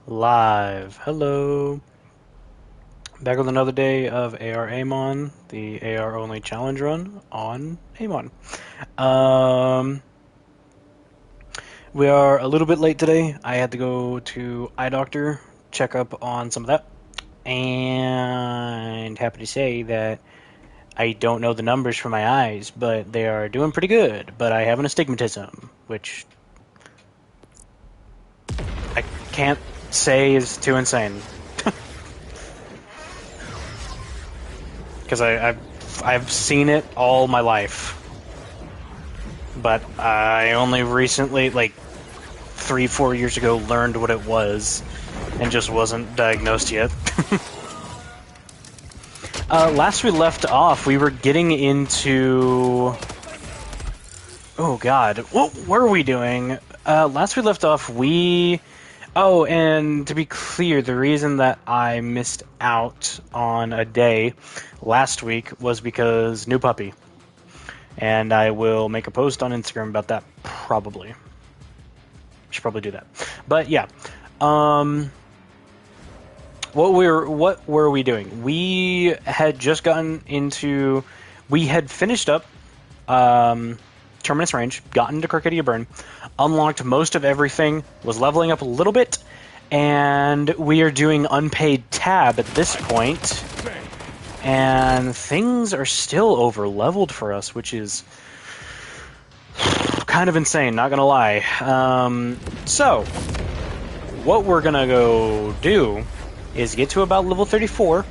Live. Hello. Back with another day of AR Amon, the AR only challenge run on Amon. Um, we are a little bit late today. I had to go to eye doctor, check up on some of that, and happy to say that I don't know the numbers for my eyes, but they are doing pretty good. But I have an astigmatism, which I can't say is too insane. Because I've seen it all my life, but I only recently, like 3-4 years ago, learned what it was, and just wasn't diagnosed yet. Last we left off, we were getting into. Oh God, what were we doing? Last we left off, we. Oh, and to be clear, the reason that I missed out on a day last week was because new puppy. And I will make a post on Instagram about that, probably. Should probably do that. But yeah. What were we doing? We had just gotten into. We had finished up Terminus Range, gotten into Crocodile Burn, unlocked most of everything, was leveling up a little bit, and we are doing Unpaid Tab at this point. And things are still over leveled for us, which is kind of insane, not gonna lie. So, what we're gonna go do is get to about level 34,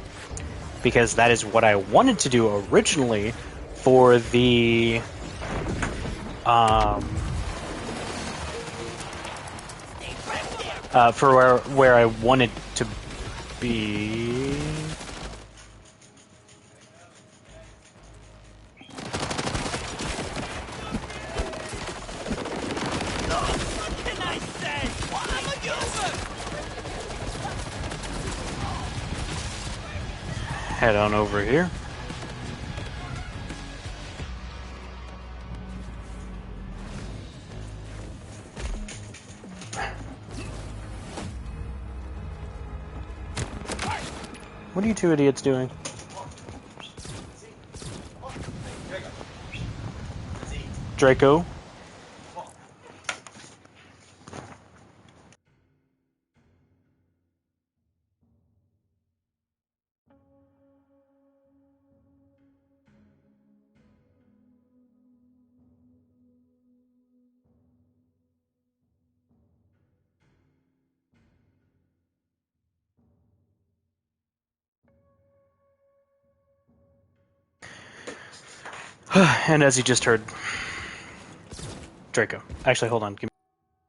because that is what I wanted to do originally for the for where I wanted to be. Head on over here. What are you two idiots doing? Draco? And as you just heard, Draco. Actually, hold on. Give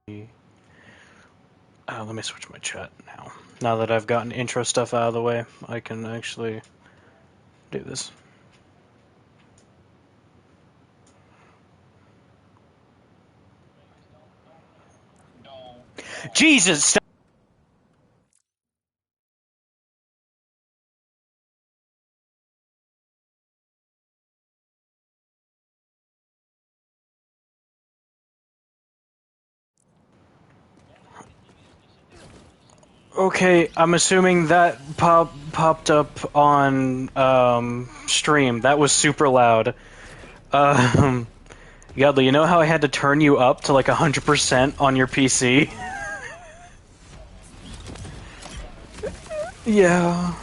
me. Let me switch my chat now. Now that I've gotten intro stuff out of the way, I can actually do this. Jesus! Stop. Okay, I'm assuming that popped up on stream. That was super loud. Godly, you know how I had to turn you up to like 100% on your PC? Yeah.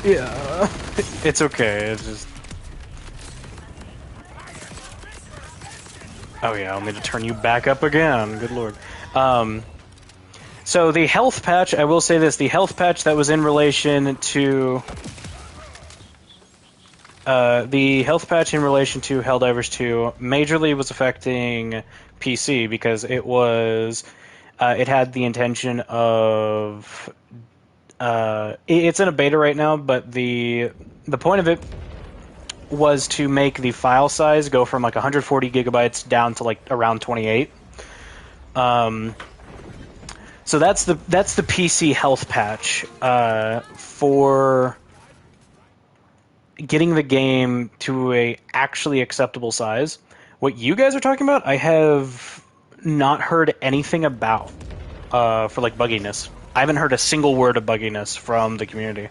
Yeah. It's okay, it's just... Oh yeah, I'll need to turn you back up again, good lord. So the health patch, I will say this, the health patch that was in relation to... the health patch in relation to Helldivers 2 majorly was affecting PC because it was... it had the intention of... it's in a beta right now, but the point of it was to make the file size go from like 140 gigabytes down to like around 28. So that's the PC health patch for getting the game to a actually acceptable size. What you guys are talking about, I have not heard anything about. for like bugginess. I haven't heard a single word of bugginess from the community.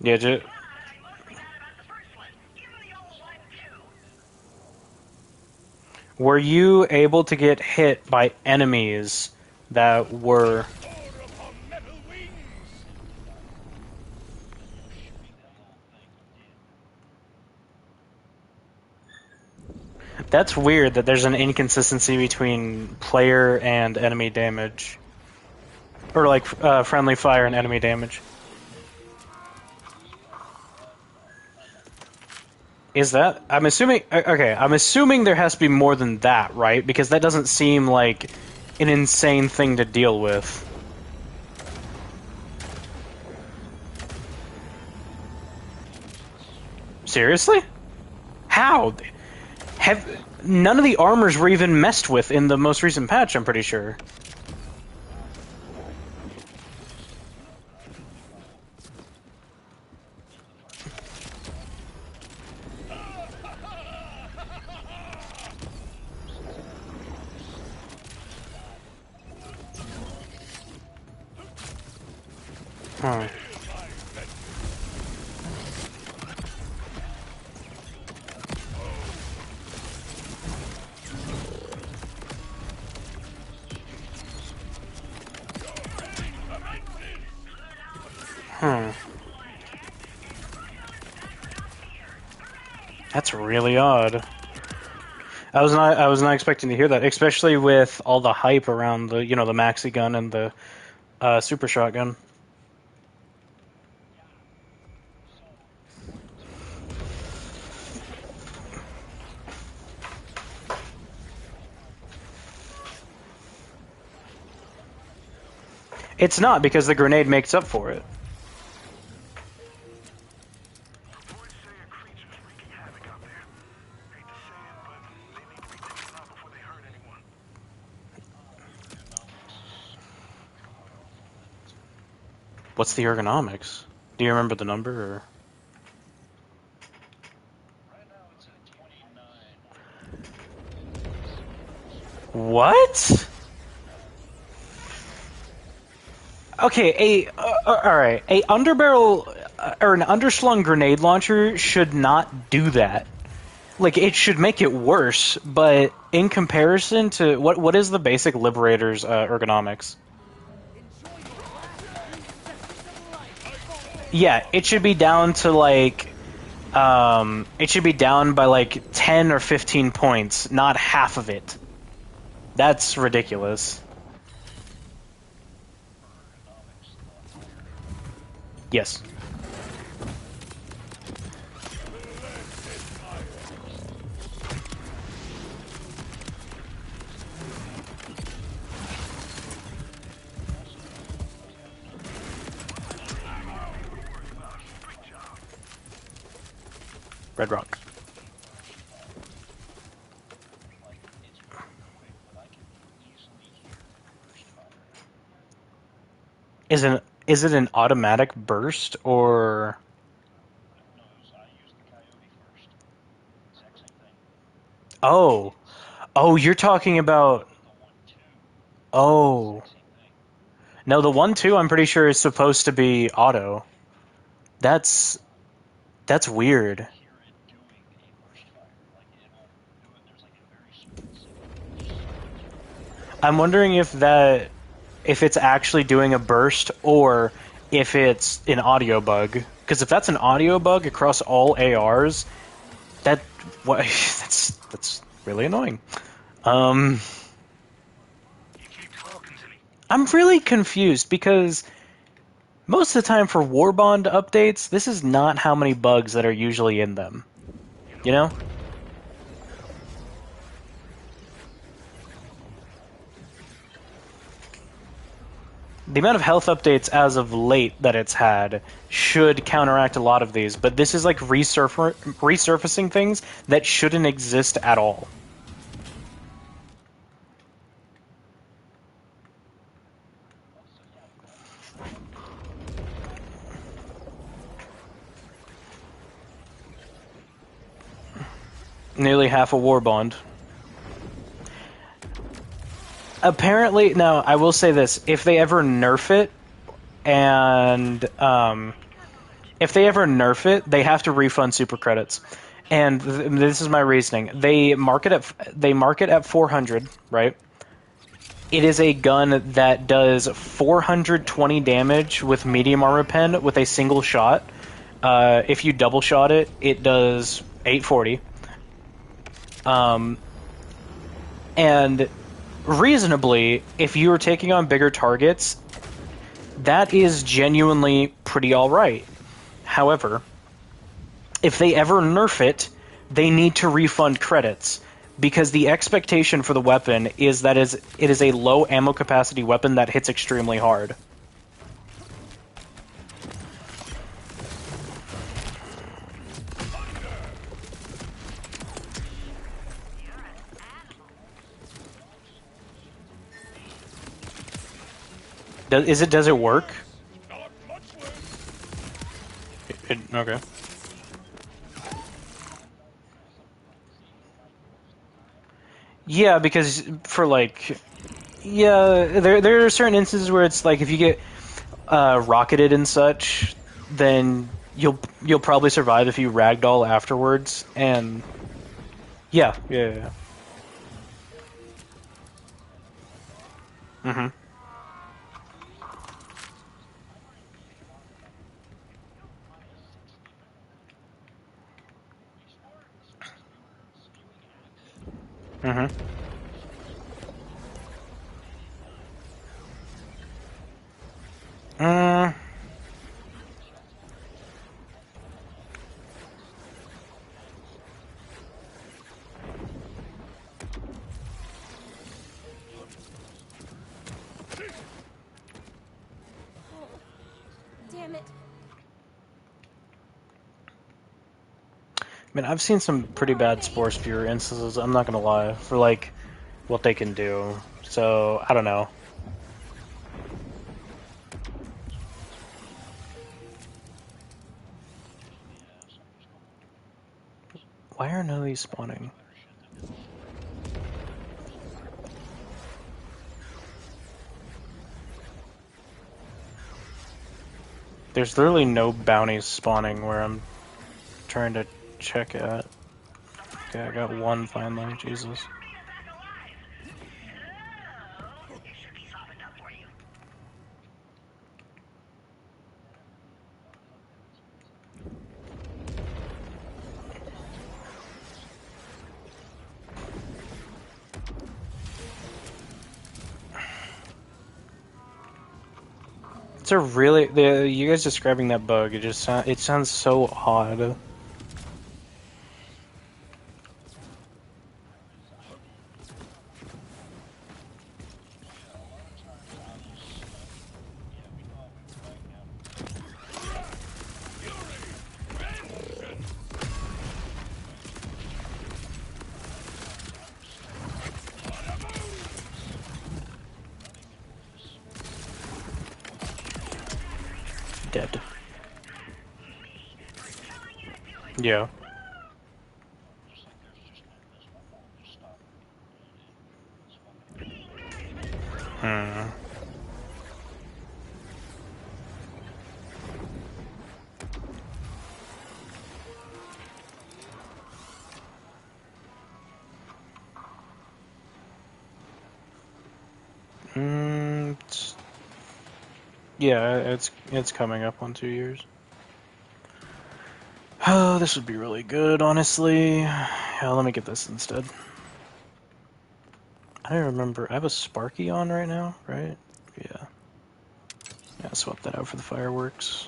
Yeah, were you able to get hit by enemies that were... That's weird that there's an inconsistency between player and enemy damage. Or like friendly fire and enemy damage. Is that... I'm assuming... Okay, I'm assuming there has to be more than that, right? Because that doesn't seem like an insane thing to deal with. Seriously? How? None of the armors were even messed with in the most recent patch, I'm pretty sure. Huh. That's really odd. I was not expecting to hear that, especially with all the hype around the the maxi gun and the super shotgun. It's not, because the grenade makes up for it. What's the ergonomics? Do you remember the number? Or? What? Okay, all right. A underbarrel or an underslung grenade launcher should not do that. Like, it should make it worse, but in comparison to what is the basic Liberator's ergonomics? Yeah, it should be down to like it should be down by like 10 or 15 points, not half of it. That's ridiculous. Yes. Red Rock. Is it an automatic burst or? Oh, oh, you're talking about. Oh, no, the 1-2 I'm pretty sure is supposed to be auto. That's that's weird. I'm wondering if it's actually doing a burst or if it's an audio bug. Because if that's an audio bug across all ARs, that's really annoying. I'm really confused because most of the time for Warbond updates, this is not how many bugs that are usually in them. You know? the amount of health updates as of late that it's had should counteract a lot of these, but this is like resurfacing things that shouldn't exist at all. Nearly half a war bond. Apparently, now I will say this: if they ever nerf it, and if they ever nerf it, they have to refund super credits. And this is my reasoning: they mark it at 400, right? It is a gun that does 420 damage with medium armor pen with a single shot. If you double shot it, it does 840. And reasonably, if you are taking on bigger targets, that is genuinely pretty alright. However, if they ever nerf it, they need to refund credits, because the expectation for the weapon is that it is a low ammo capacity weapon that hits extremely hard. Does it work? Okay. Yeah, because for there are certain instances where it's like if you get rocketed and such, then you'll probably survive if you ragdoll afterwards, and yeah. Mm-hmm. Mm-hmm. Mm. Damn it. I mean, I've seen some pretty bad Spore Spear instances, I'm not gonna lie, for like what they can do. So I don't know. Why are none of these spawning? There's literally no bounties spawning where I'm trying to check at. Okay, I got one finally, Jesus. It's a really you guys describing that bug. It sounds so odd. Dead. Yeah. Hmm. Yeah, it's coming up on 2 years. Oh, this would be really good, honestly. Yeah, let me get this instead. I don't remember. I have a Sparky on right now, right? Yeah. Yeah, swap that out for the fireworks.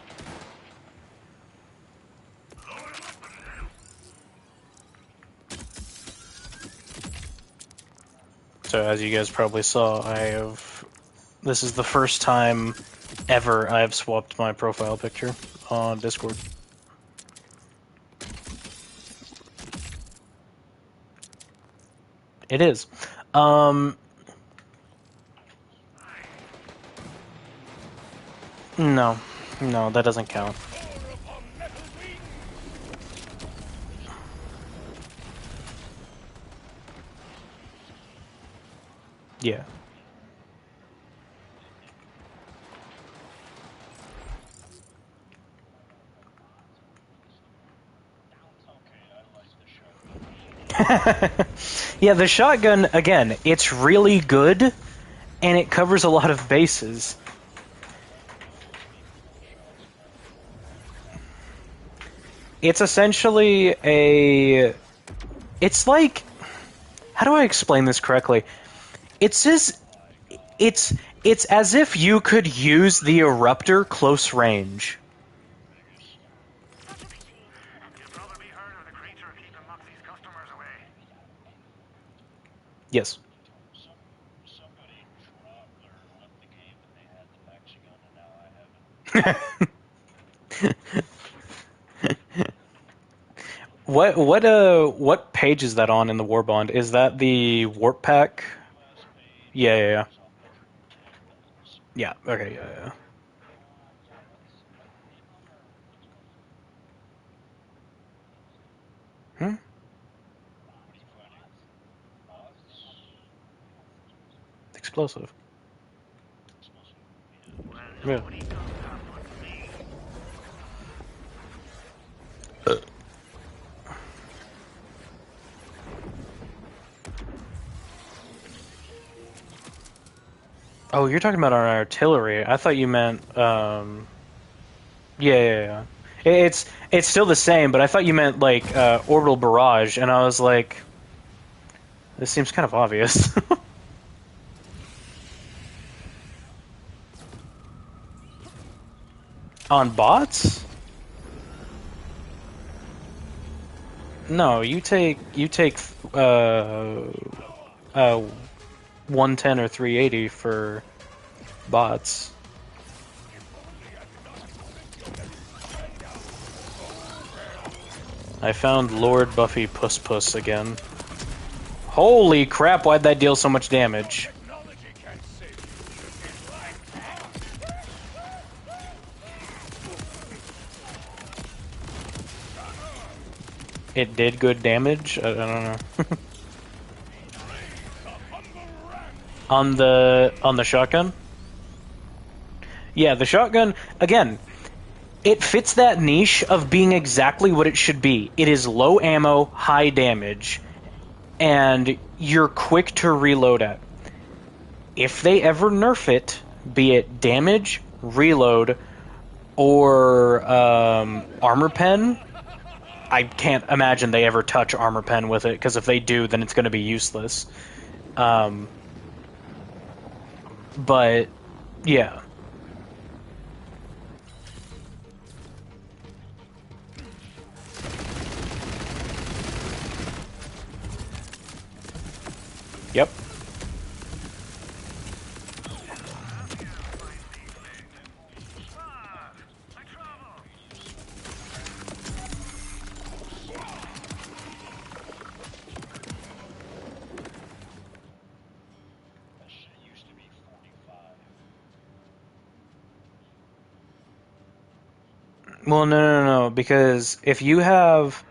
So as you guys probably saw, I have This is the first time ever I've swapped my profile picture on Discord. It is. No. No, that doesn't count. Yeah. Yeah, the shotgun, again, it's really good, and it covers a lot of bases. It's essentially a... It's like... How do I explain this correctly? It's just... It's as if you could use the eruptor close range. Yes. What page is that on in the War Bond? Is that the warp pack? Yeah, yeah, yeah. Yeah, okay, yeah, yeah. Hmm? Explosive. Yeah. Oh, you're talking about our artillery. I thought you meant, yeah, yeah, yeah. It's still the same, but I thought you meant, like, orbital barrage, and I was like, this seems kind of obvious. On bots? No, you take, uh, 110 or 380 for bots. I found Lord Buffy Puss Puss again. Holy crap, why'd that deal so much damage? It did good damage? I don't know. On the shotgun? Yeah, the shotgun, again, it fits that niche of being exactly what it should be. It is low ammo, high damage, and you're quick to reload at. If they ever nerf it, be it damage, reload, or armor pen, I can't imagine they ever touch armor pen with it, because if they do, then it's going to be useless. But, yeah. Yep. Well, no, because if you have...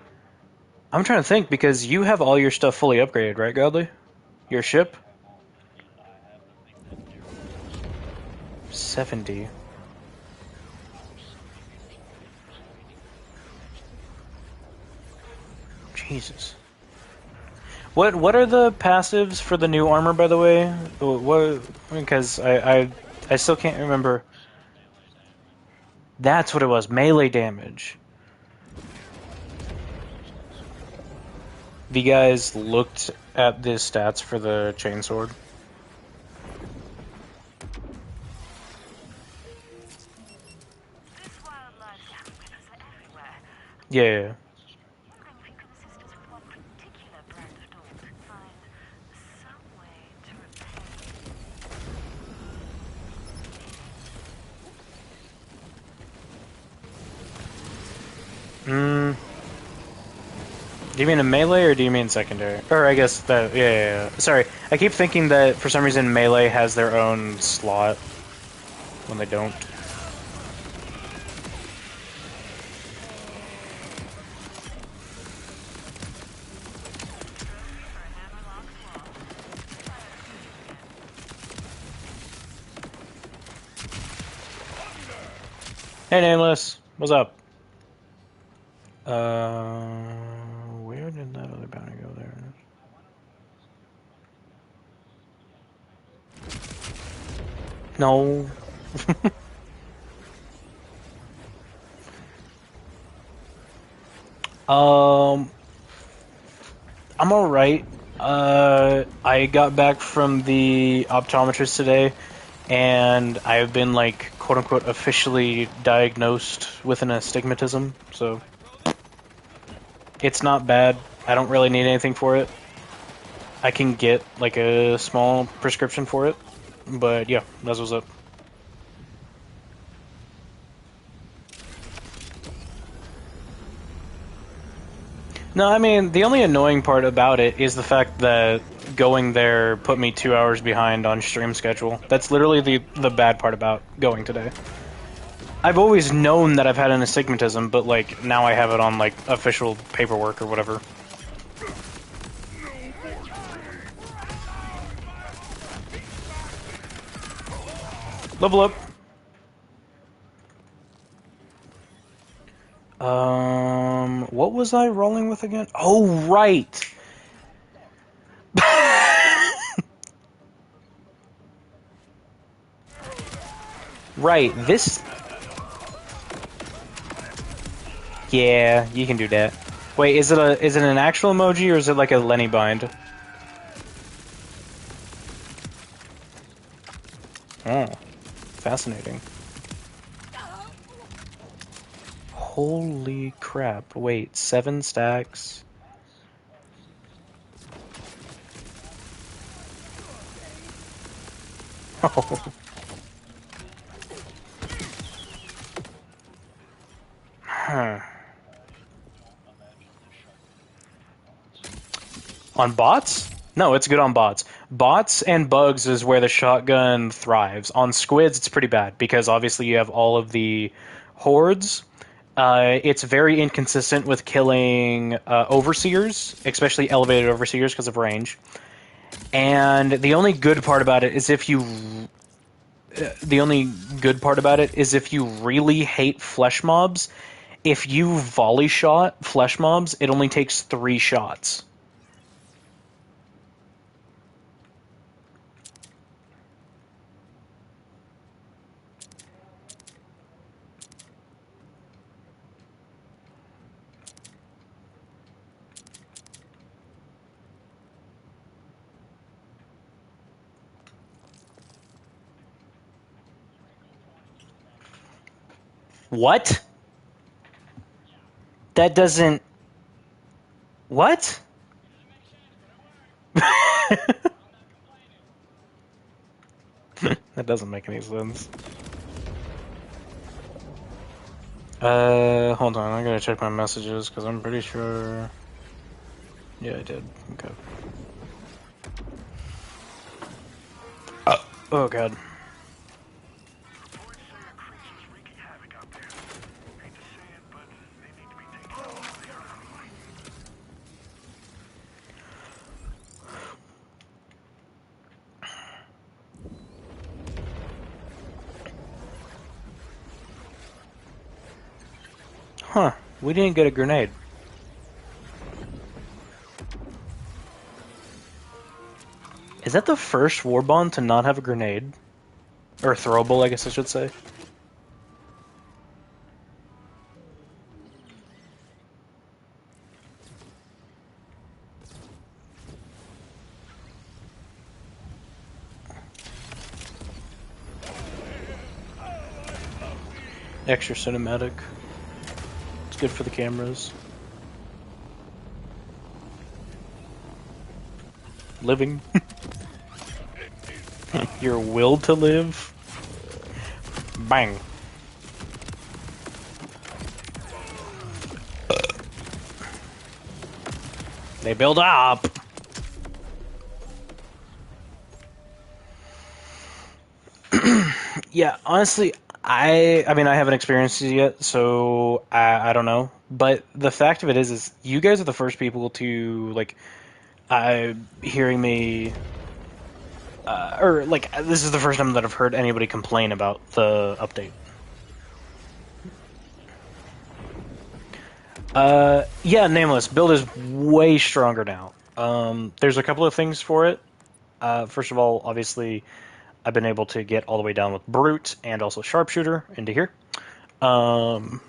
I'm trying to think, because you have all your stuff fully upgraded, right, Godly? Your ship? 70. Jesus. What are the passives for the new armor, by the way? What? Because I still can't remember. That's what it was. Melee damage. The guys looked at the stats for the chainsword. Yeah. Do you mean in melee or do you mean secondary? Or I guess that, yeah. Sorry, I keep thinking that for some reason melee has their own slot when they don't. Hey, Nameless. What's up? Where did that other bounty go there? No. I'm alright. I got back from the optometrist today, and I've been, like, quote-unquote officially diagnosed with an astigmatism, so it's not bad. I don't really need anything for it. I can get, like, a small prescription for it, but yeah, that's what's up. No, I mean, the only annoying part about it is the fact that going there put me 2 hours behind on stream schedule. That's literally the bad part about going today. I've always known that I've had an astigmatism, but, like, now I have it on, like, official paperwork or whatever. Level up. What was I rolling with again? Oh, right! Right, this... Yeah, you can do that. Wait, is it an actual emoji or is it like a Lenny bind? Oh, fascinating. Holy crap. Wait, 7 stacks? Oh. Huh. On bots? No, it's good on bots. Bots and bugs is where the shotgun thrives. On squids, it's pretty bad because obviously you have all of the hordes. It's very inconsistent with killing overseers, especially elevated overseers because of range. And the only good part about it is if you really hate flesh mobs, if you volley shot flesh mobs, it only takes 3 shots. What? That doesn't... What? That doesn't make any sense. Hold on, I gotta check my messages, because I'm pretty sure... Yeah, I did. Okay. Oh, God. Huh, we didn't get a grenade. Is that the first Warbond to not have a grenade? Or throwable, I guess I should say. Extra cinematic. It's good for the cameras. Living. Your will to live. Bang. They build up. Yeah, honestly, I mean, I haven't experienced it yet, so I don't know. But the fact of it is you guys are the first people to like hearing me, or like this is the first time that I've heard anybody complain about the update. Yeah, Nameless build is way stronger now. There's a couple of things for it. First of all, obviously, I've been able to get all the way down with Brute and also Sharpshooter into here. Um,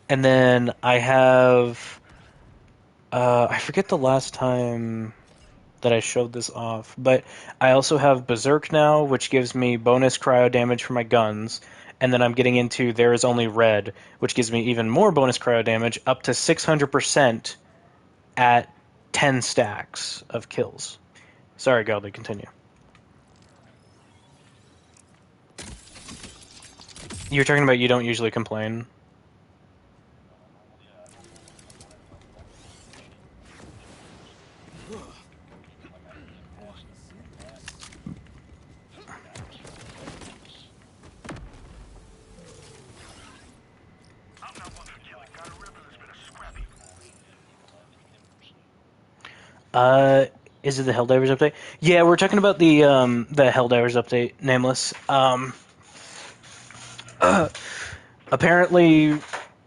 and then I have, I forget the last time that I showed this off, but I also have Berserk now, which gives me bonus cryo damage for my guns. And then I'm getting into There Is Only Red, which gives me even more bonus cryo damage, up to 600% at 10 stacks of kills. Sorry, Godly, continue. You're talking about you don't usually complain. Is it the Helldivers update? Yeah, we're talking about the Helldivers update, Nameless. Apparently,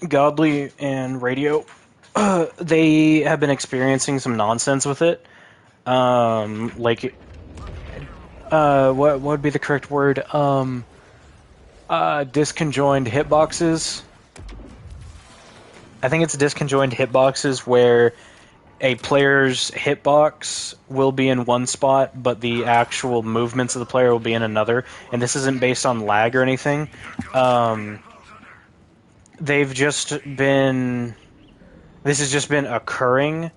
Godly and Radio, they have been experiencing some nonsense with it. Like, what would be the correct word? Disconjoined hitboxes. I think it's disconjoined hitboxes where a player's hitbox will be in one spot, but the actual movements of the player will be in another. And this isn't based on lag or anything. They've just been. This has just been occurring.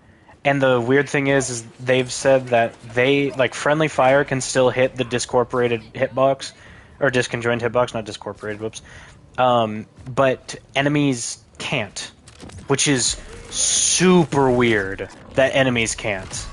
And the weird thing is they've said that like, friendly fire can still hit the discorporated hitbox, or disconjoined hitbox, not discorporated, whoops. But enemies can't, which is super weird that enemies can't.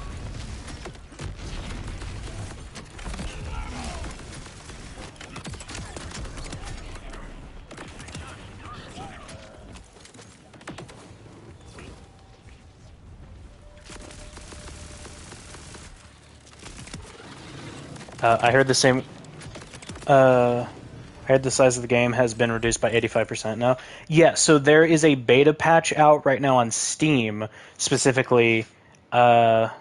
I heard the same. I heard the size of the game has been reduced by 85% now. Yeah, so there is a beta patch out right now on Steam, specifically. What?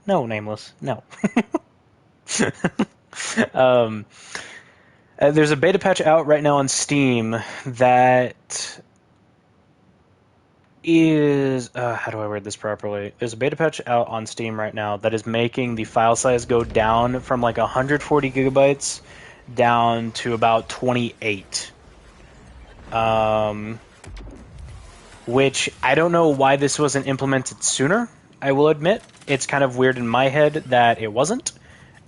No, Nameless. No. um, there's a beta patch out right now on Steam that is how do I word this properly? There's a beta patch out on Steam right now that is making the file size go down from like 140 gigabytes down to about 28. Which I don't know why this wasn't implemented sooner. I will admit it's kind of weird in my head that it wasn't.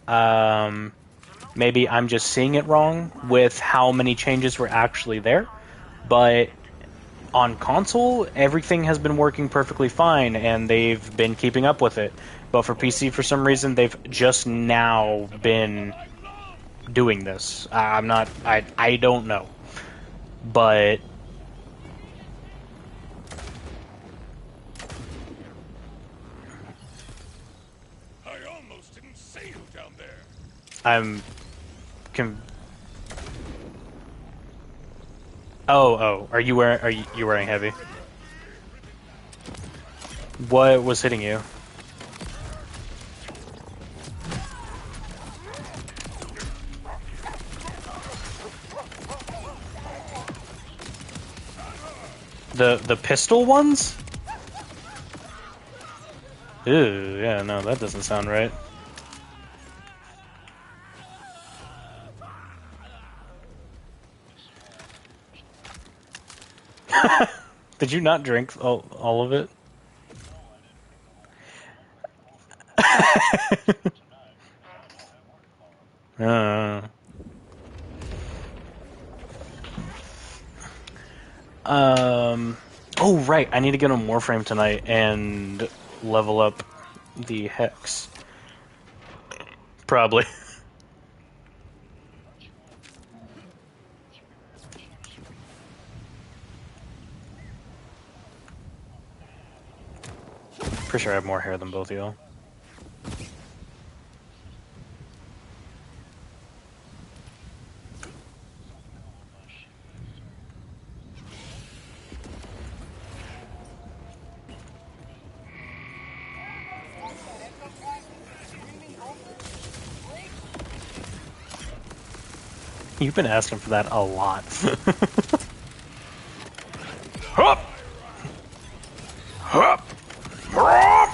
Maybe I'm just seeing it wrong with how many changes were actually there, but on console, everything has been working perfectly fine, and they've been keeping up with it. But for PC, for some reason, they've just now been doing this. I'm not. I don't know, but I almost didn't see you down there. I'm. Oh, are you wearing heavy? What was hitting you? The pistol ones? Ew, yeah, no, that doesn't sound right. Did you not drink all of it? Oh, right. I need to get on Warframe tonight and level up the Hex. Probably. Pretty sure I have more hair than both of y'all. You've been asking for that a lot. Hup! Hup! Hup!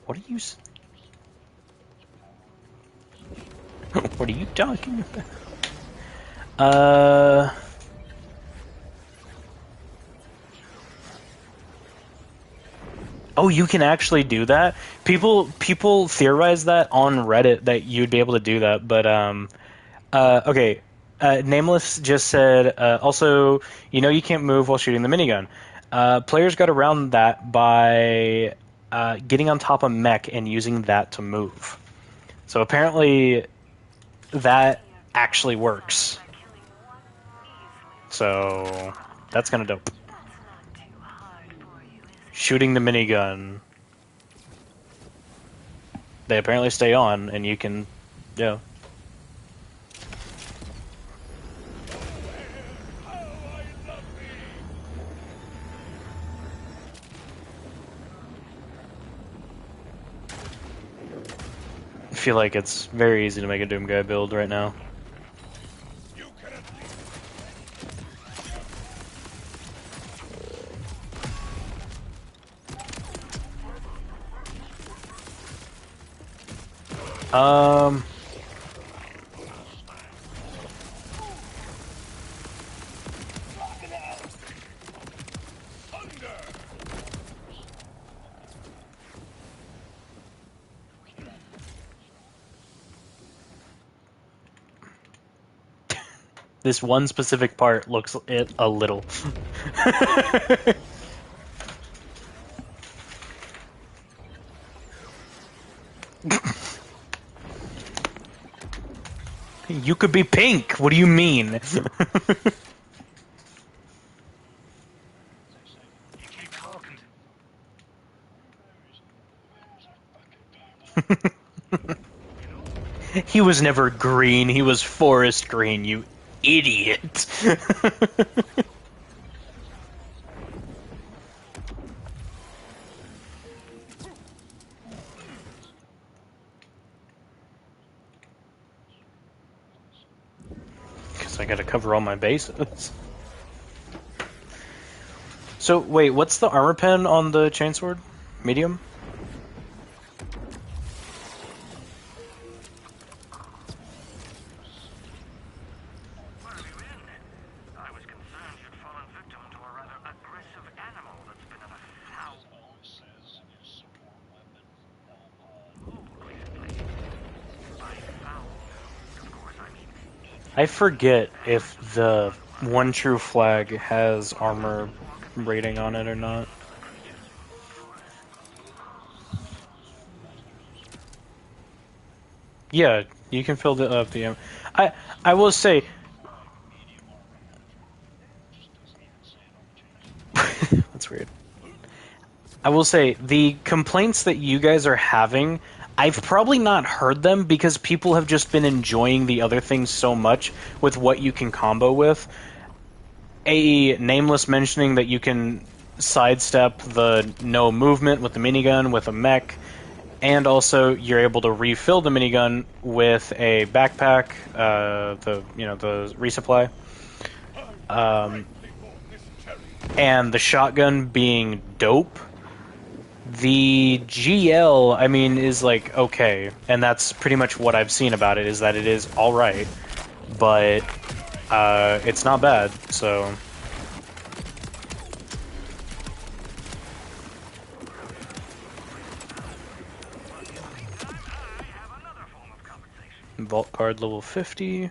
What are you... What are you talking about? Oh, you can actually do that? People theorize that on Reddit that you'd be able to do that, but okay. Nameless just said also, you can't move while shooting the minigun. Players got around that by getting on top of mech and using that to move. So apparently that actually works. So that's kind of dope. Shooting the minigun. They apparently stay on, and you can, yeah. I feel like it's very easy to make a Doom Guy build right now. This one specific part looks it a little. You could be pink. What do you mean? He was never green. He was forest green, you idiot. Because I gotta cover all my bases. So, wait, what's the armor pen on the chainsword? Medium? I forget if the One True Flag has armor rating on it or not. Yeah, you can fill the PM. I will say that's weird. I will say the complaints that you guys are having, I've probably not heard them because people have just been enjoying the other things so much with what you can combo with. Nameless mentioning that you can sidestep the no movement with the minigun with a mech, and also you're able to refill the minigun with a backpack, the resupply, and the shotgun being dope. The GL, I mean, is like okay, and that's pretty much what I've seen about it, is that it is alright, but it's not bad, so... Vault card level 50.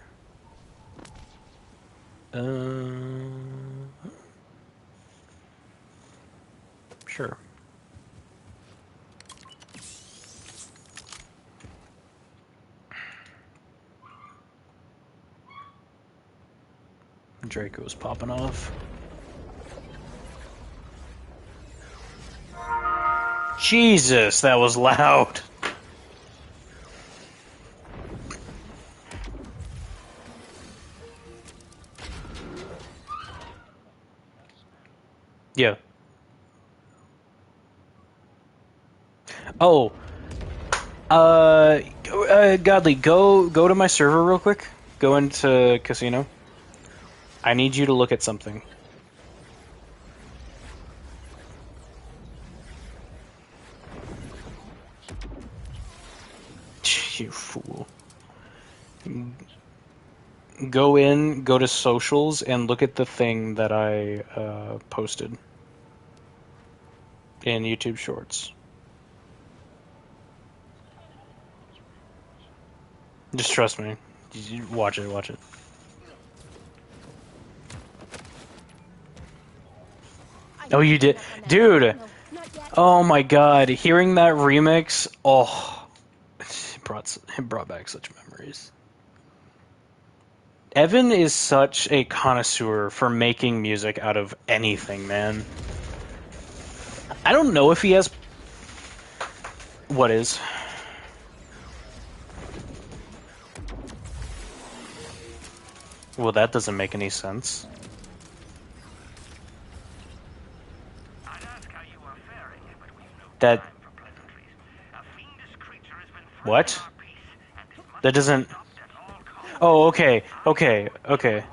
Sure. Draco's popping off. Jesus, that was loud. Yeah. Oh. Godly, go to my server real quick. Go into casino. I need you to look at something. You fool. Go to socials, and look at the thing that I posted in YouTube Shorts. Just trust me. Watch it, watch it. Oh, you did? Dude! Oh my god, hearing that remix, oh, it brought back such memories. Evan is such a connoisseur for making music out of anything, man. I don't know if he has... What is? Well, that doesn't make any sense. That... What? That doesn't... Oh, okay, okay, okay.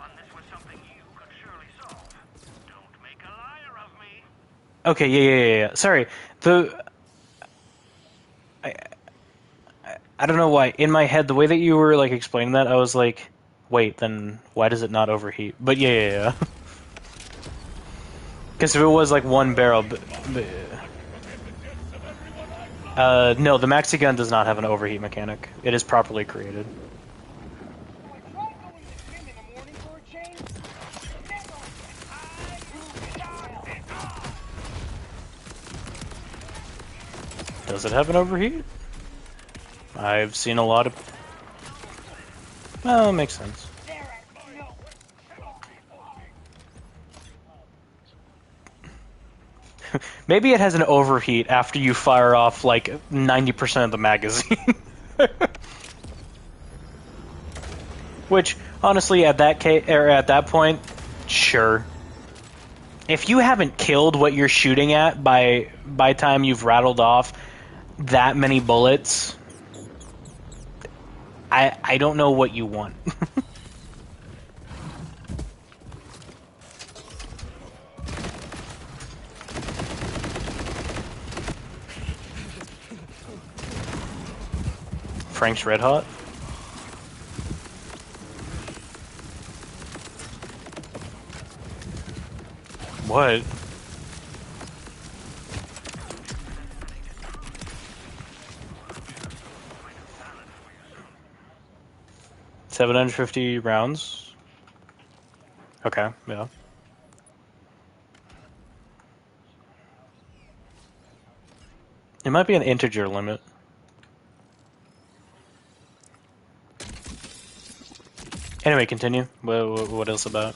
Okay, yeah. Sorry, I don't know why. In my head, the way that you were, like, explaining that, I was like, wait, then why does it not overheat? But yeah. Because if it was, like, one barrel... no, the maxi gun does not have an overheat mechanic. It is properly created. Does it have an overheat? I've seen a lot of... Well, it makes sense. Maybe it has an overheat after you fire off, like, 90% of the magazine. Which, honestly, at that point, sure. If you haven't killed what you're shooting at by time you've rattled off that many bullets, I don't know what you want. Frank's Red Hot? What? $750 rounds? Okay, yeah. It might be an integer limit. Anyway, continue. What else about?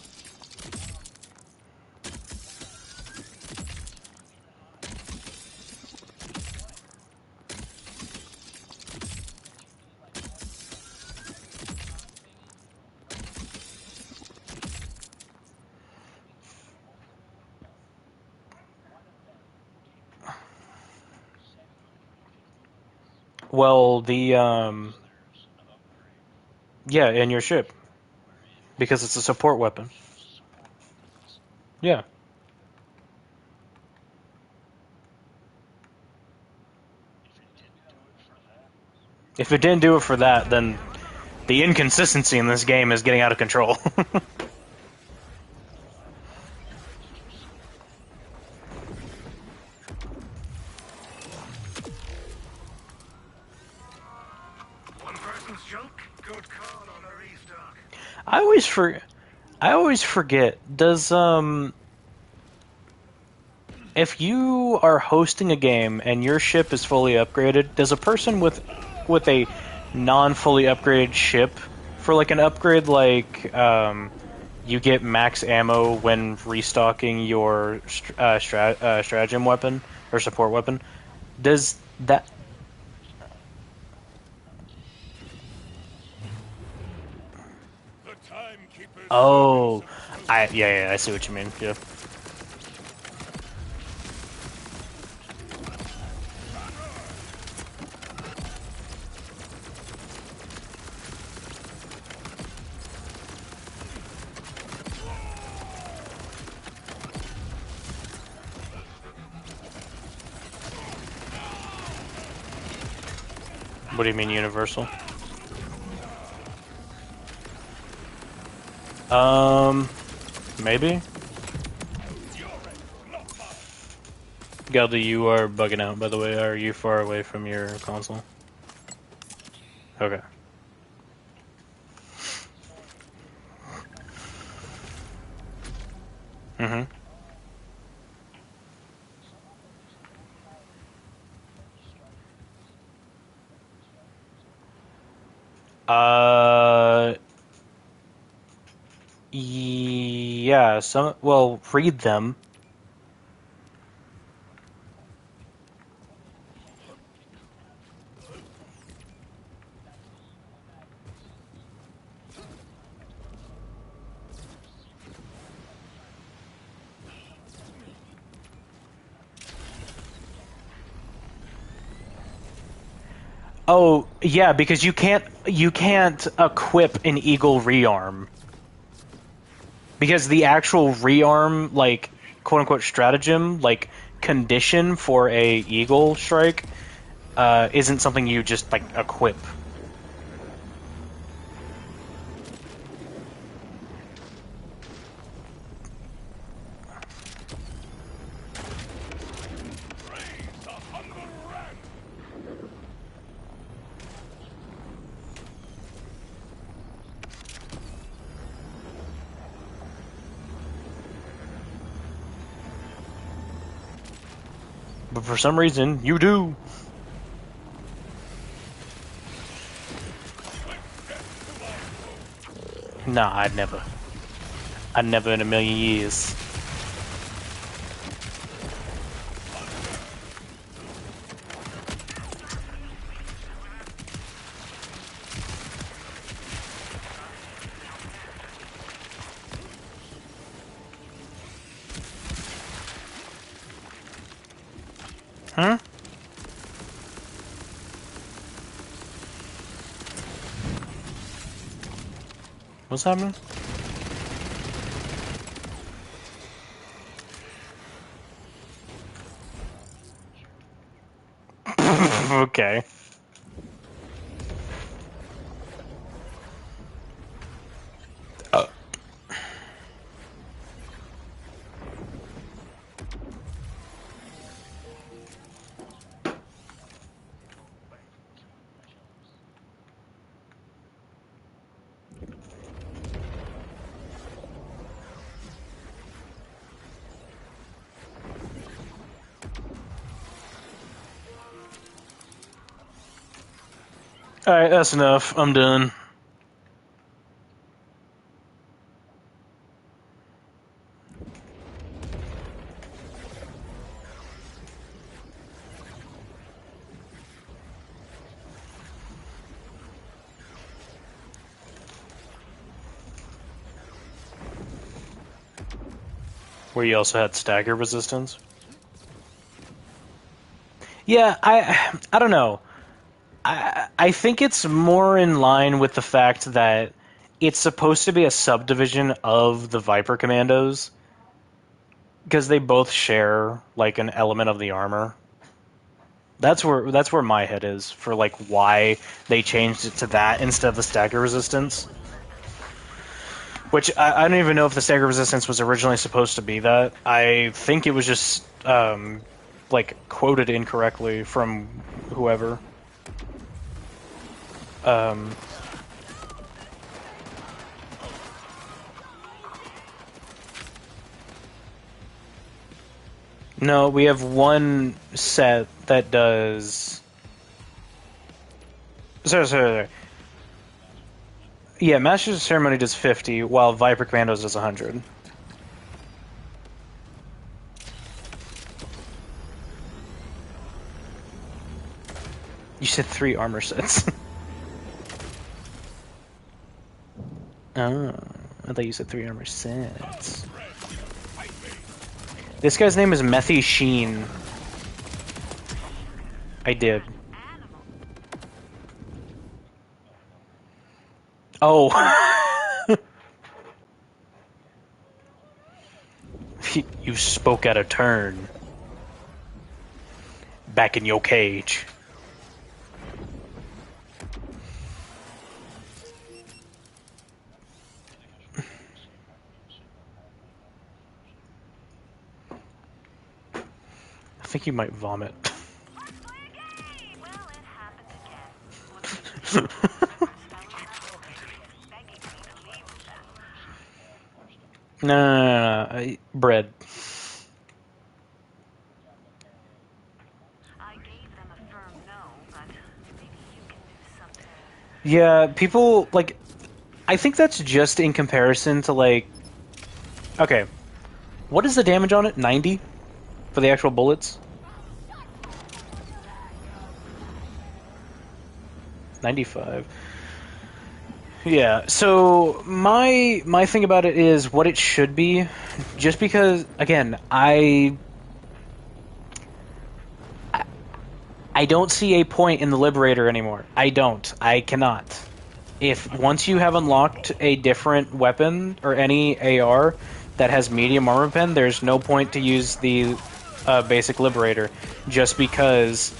Well, yeah, in your ship. Because it's a support weapon. Yeah. If it didn't do it for that, then the inconsistency in this game is getting out of control. One person's Good call on the restock. I always forget. Does if you are hosting a game and your ship is fully upgraded, does a person with a non-fully upgraded ship for like an upgrade like you get max ammo when restocking your stratagem weapon or support weapon? Does that? The timekeeper's Oh, servants yeah, I see what you mean. Yeah. What do you mean universal? Maybe. Galdi, you are bugging out, by the way. Are you far away from your console? Okay. Mm-hmm. Uh, yeah, well, read them. Oh, yeah, because you can't equip an eagle rearm. Because the actual rearm, like, quote unquote stratagem, like, condition for a eagle strike, isn't something you just, like, equip. praise the humble rat. But for some reason, you do. Nah, I'd never. I'd never in a million years. Huh? What's happening? Okay. Uh, Alright, that's enough. I'm done. Where you also had stagger resistance? Yeah, I don't know. I think it's more in line with the fact that it's supposed to be a subdivision of the Viper Commandos because they both share like an element of the armor. That's where my head is for like why they changed it to that instead of the stagger resistance. Which I don't even know if the stagger resistance was originally supposed to be that. I think it was just like quoted incorrectly from whoever. No, we have one set that does. Sorry. Yeah, Masters of Ceremony does 50, while Viper Commandos does 100. You said 3 armor sets. Oh, I thought you said 3 armor sets. This guy's name is Methy Sheen. I did. Oh. You spoke out of turn. Back in your cage. I think you might vomit. No. Bread. Yeah, people, like, I think that's just in comparison to, like, okay, what is the damage on it? 90? For the actual bullets? 95. Yeah, so my thing about it is what it should be, just because, again, I don't see a point in the Liberator anymore. I don't. I cannot. If once you have unlocked a different weapon or any AR that has medium armor pen, there's no point to use the basic Liberator, just because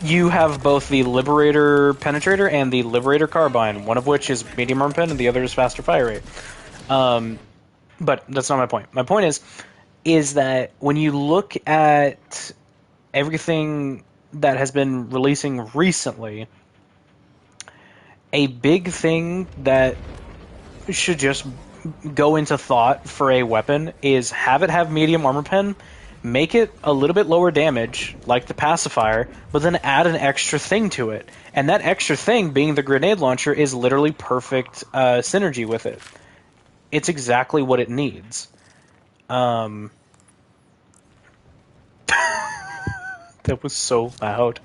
you have both the Liberator Penetrator and the Liberator Carbine, one of which is medium armor pen and the other is faster fire rate. But that's not my point. My point is that when you look at everything that has been releasing recently, a big thing that should just go into thought for a weapon is have it have medium armor pen, make it a little bit lower damage, like the pacifier, but then add an extra thing to it. And that extra thing, being the grenade launcher, is literally perfect synergy with it. It's exactly what it needs. That was so loud.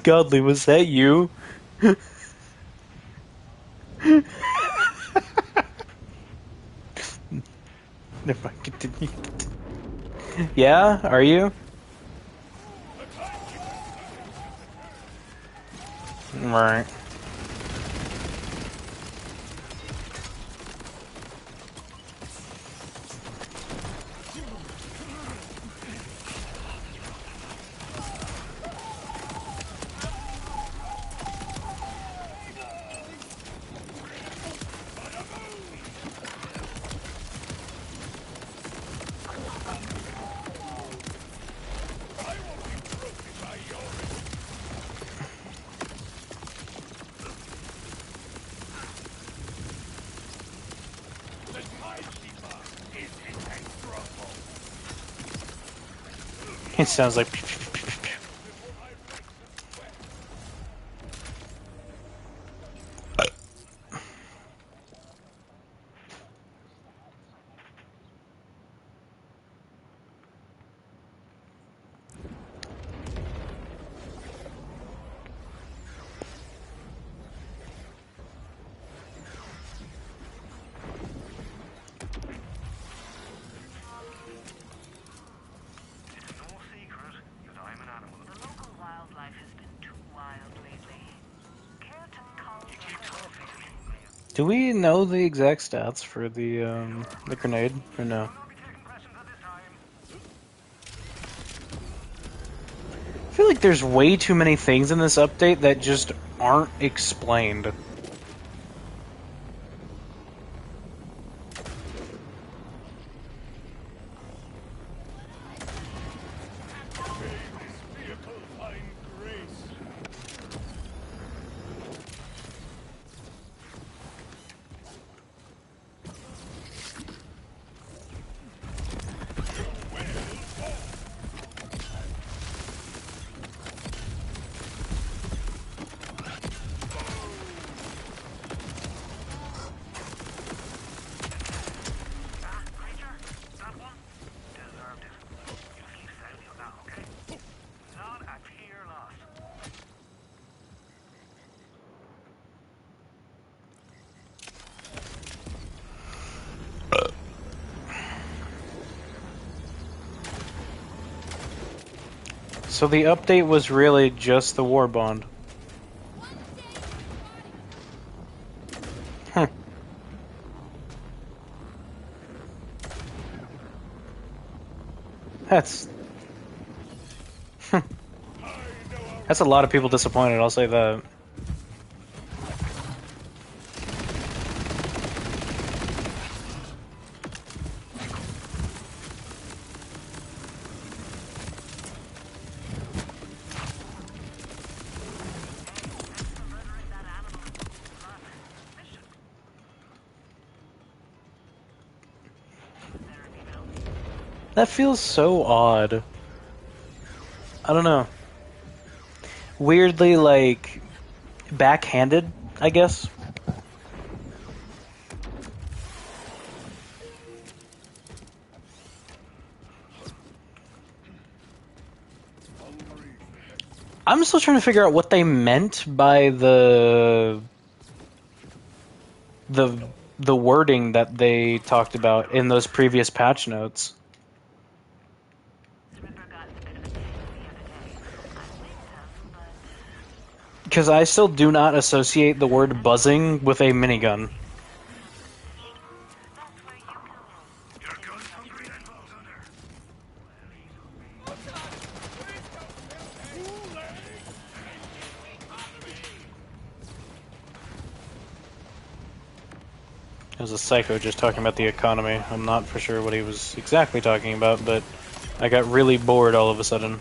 Godly, was that you? Never mind, continue. Yeah, are you? Right. It sounds like. Do we know the exact stats for the grenade or no? I feel like there's way too many things in this update that just aren't explained. So the update was really just the war bond. Huh. That's that's a lot of people disappointed, I'll say that. That feels so odd. I don't know. Weirdly, like, backhanded, I guess. I'm still trying to figure out what they meant by the wording that they talked about in those previous patch notes. Because I still do not associate the word buzzing with a minigun. You're good hungry and Vault Hunter. It was a psycho just talking about the economy. I'm not for sure what he was exactly talking about, but I got really bored all of a sudden.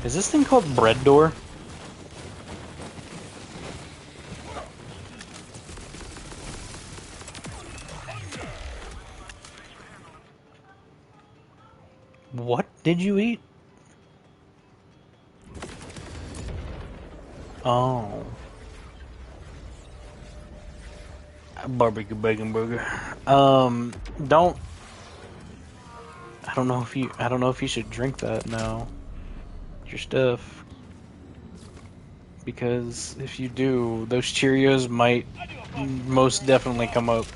Is this thing called Bread Door? What did you eat? Oh. A barbecue bacon burger. Don't I don't know if you should drink that now. Your stuff. Because if you do, those Cheerios might most definitely come up.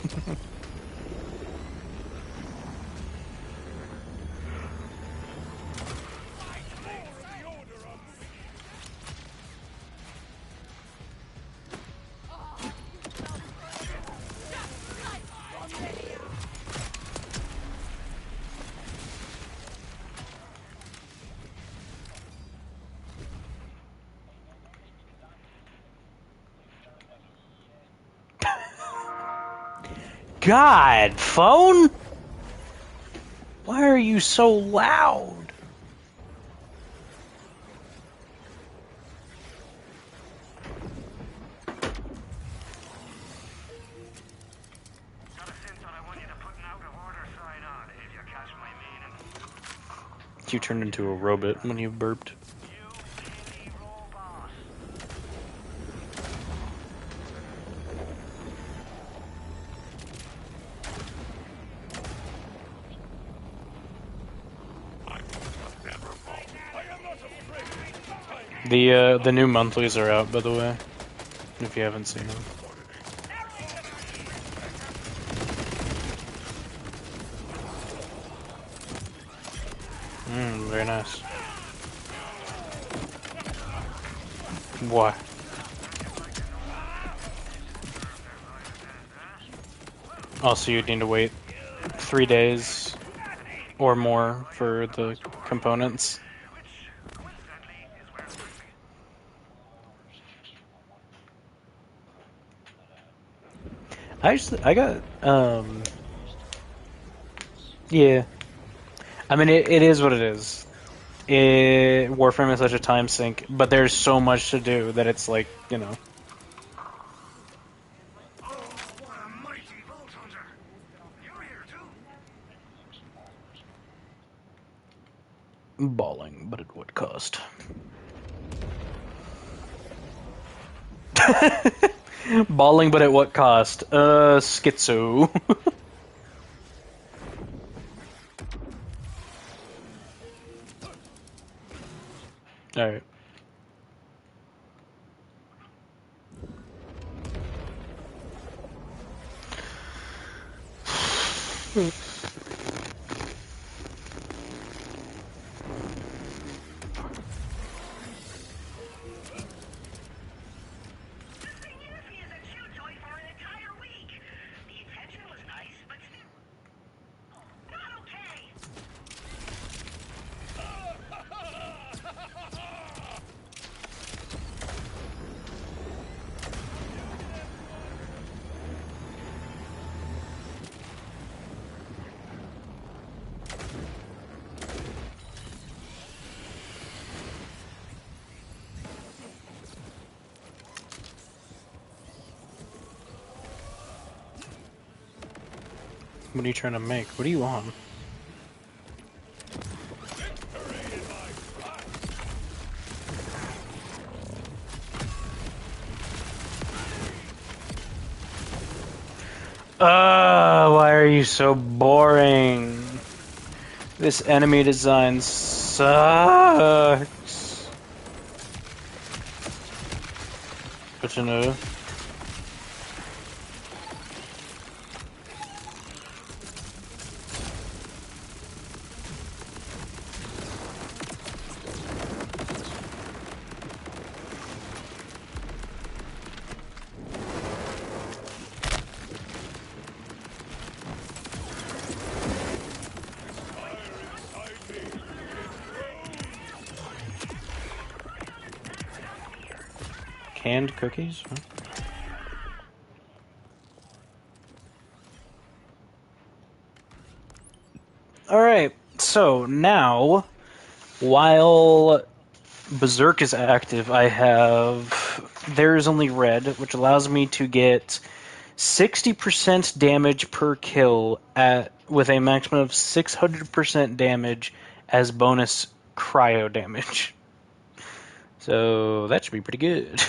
God, phone? Why are you so loud? Got a sense that I want you to put an out of order sign on, if you catch my meaning. You turned into a robot when you burped. You penny robot. The new monthlies are out, by the way. If you haven't seen them. Very nice. Why? Also, you'd need to wait 3 days or more for the components. I got, yeah. I mean, it is what it is. Warframe is such a time sink, but there's so much to do that it's like, you know. Oh, what a mighty Vault Hunter. You're here too. Balling, but at what cost? Balling, but at what cost? Schizo. Alright. The thing is, he is a chew toy for an entire week. The intention was nice, but still not okay. What are you trying to make? What are you on? Why are you so boring? This enemy design sucks. But you know. Canned cookies? Huh? Alright, so now, while Berserk is active, I have There Is Only Red, which allows me to get 60% damage per kill with a maximum of 600% damage as bonus cryo damage. So that should be pretty good.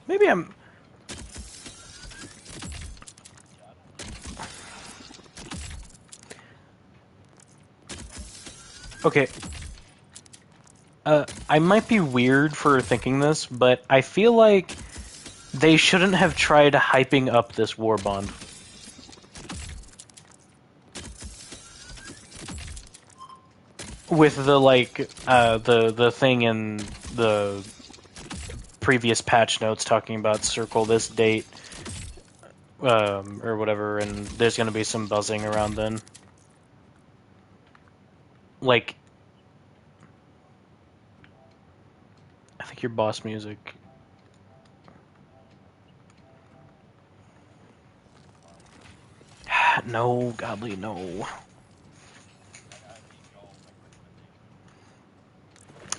Maybe I'm... Okay. I might be weird for thinking this, but I feel like they shouldn't have tried hyping up this war bond. With the, like, the thing in the previous patch notes talking about circle this date, or whatever, and there's gonna be some buzzing around then. Like, I think your boss music... No, Godly, no.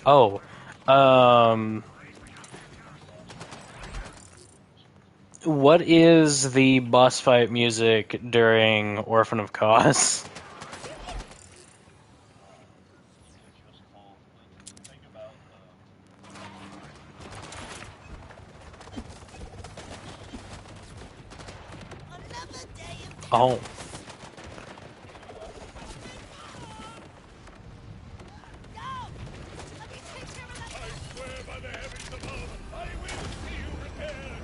Oh, what is the boss fight music during Orphan of Cause? Oh. Swear by the heavens above, I will see you repaired.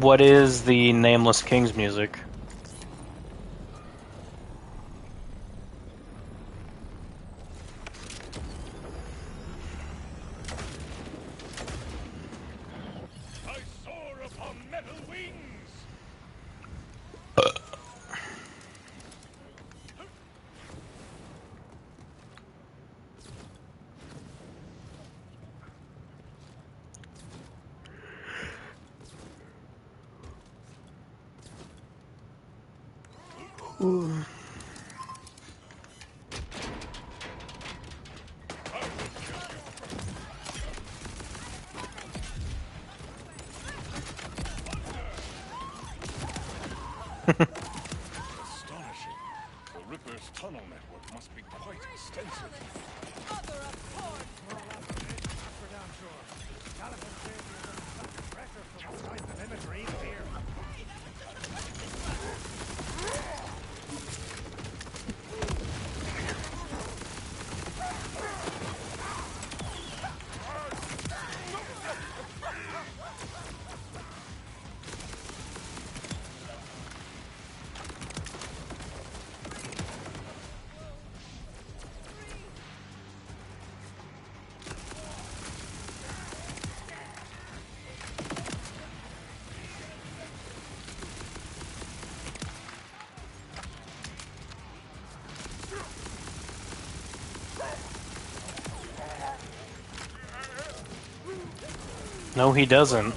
What is the Nameless King's music? I soar upon metal wings. Astonishing. The Ripper's tunnel network must be quite extensive. No, he doesn't.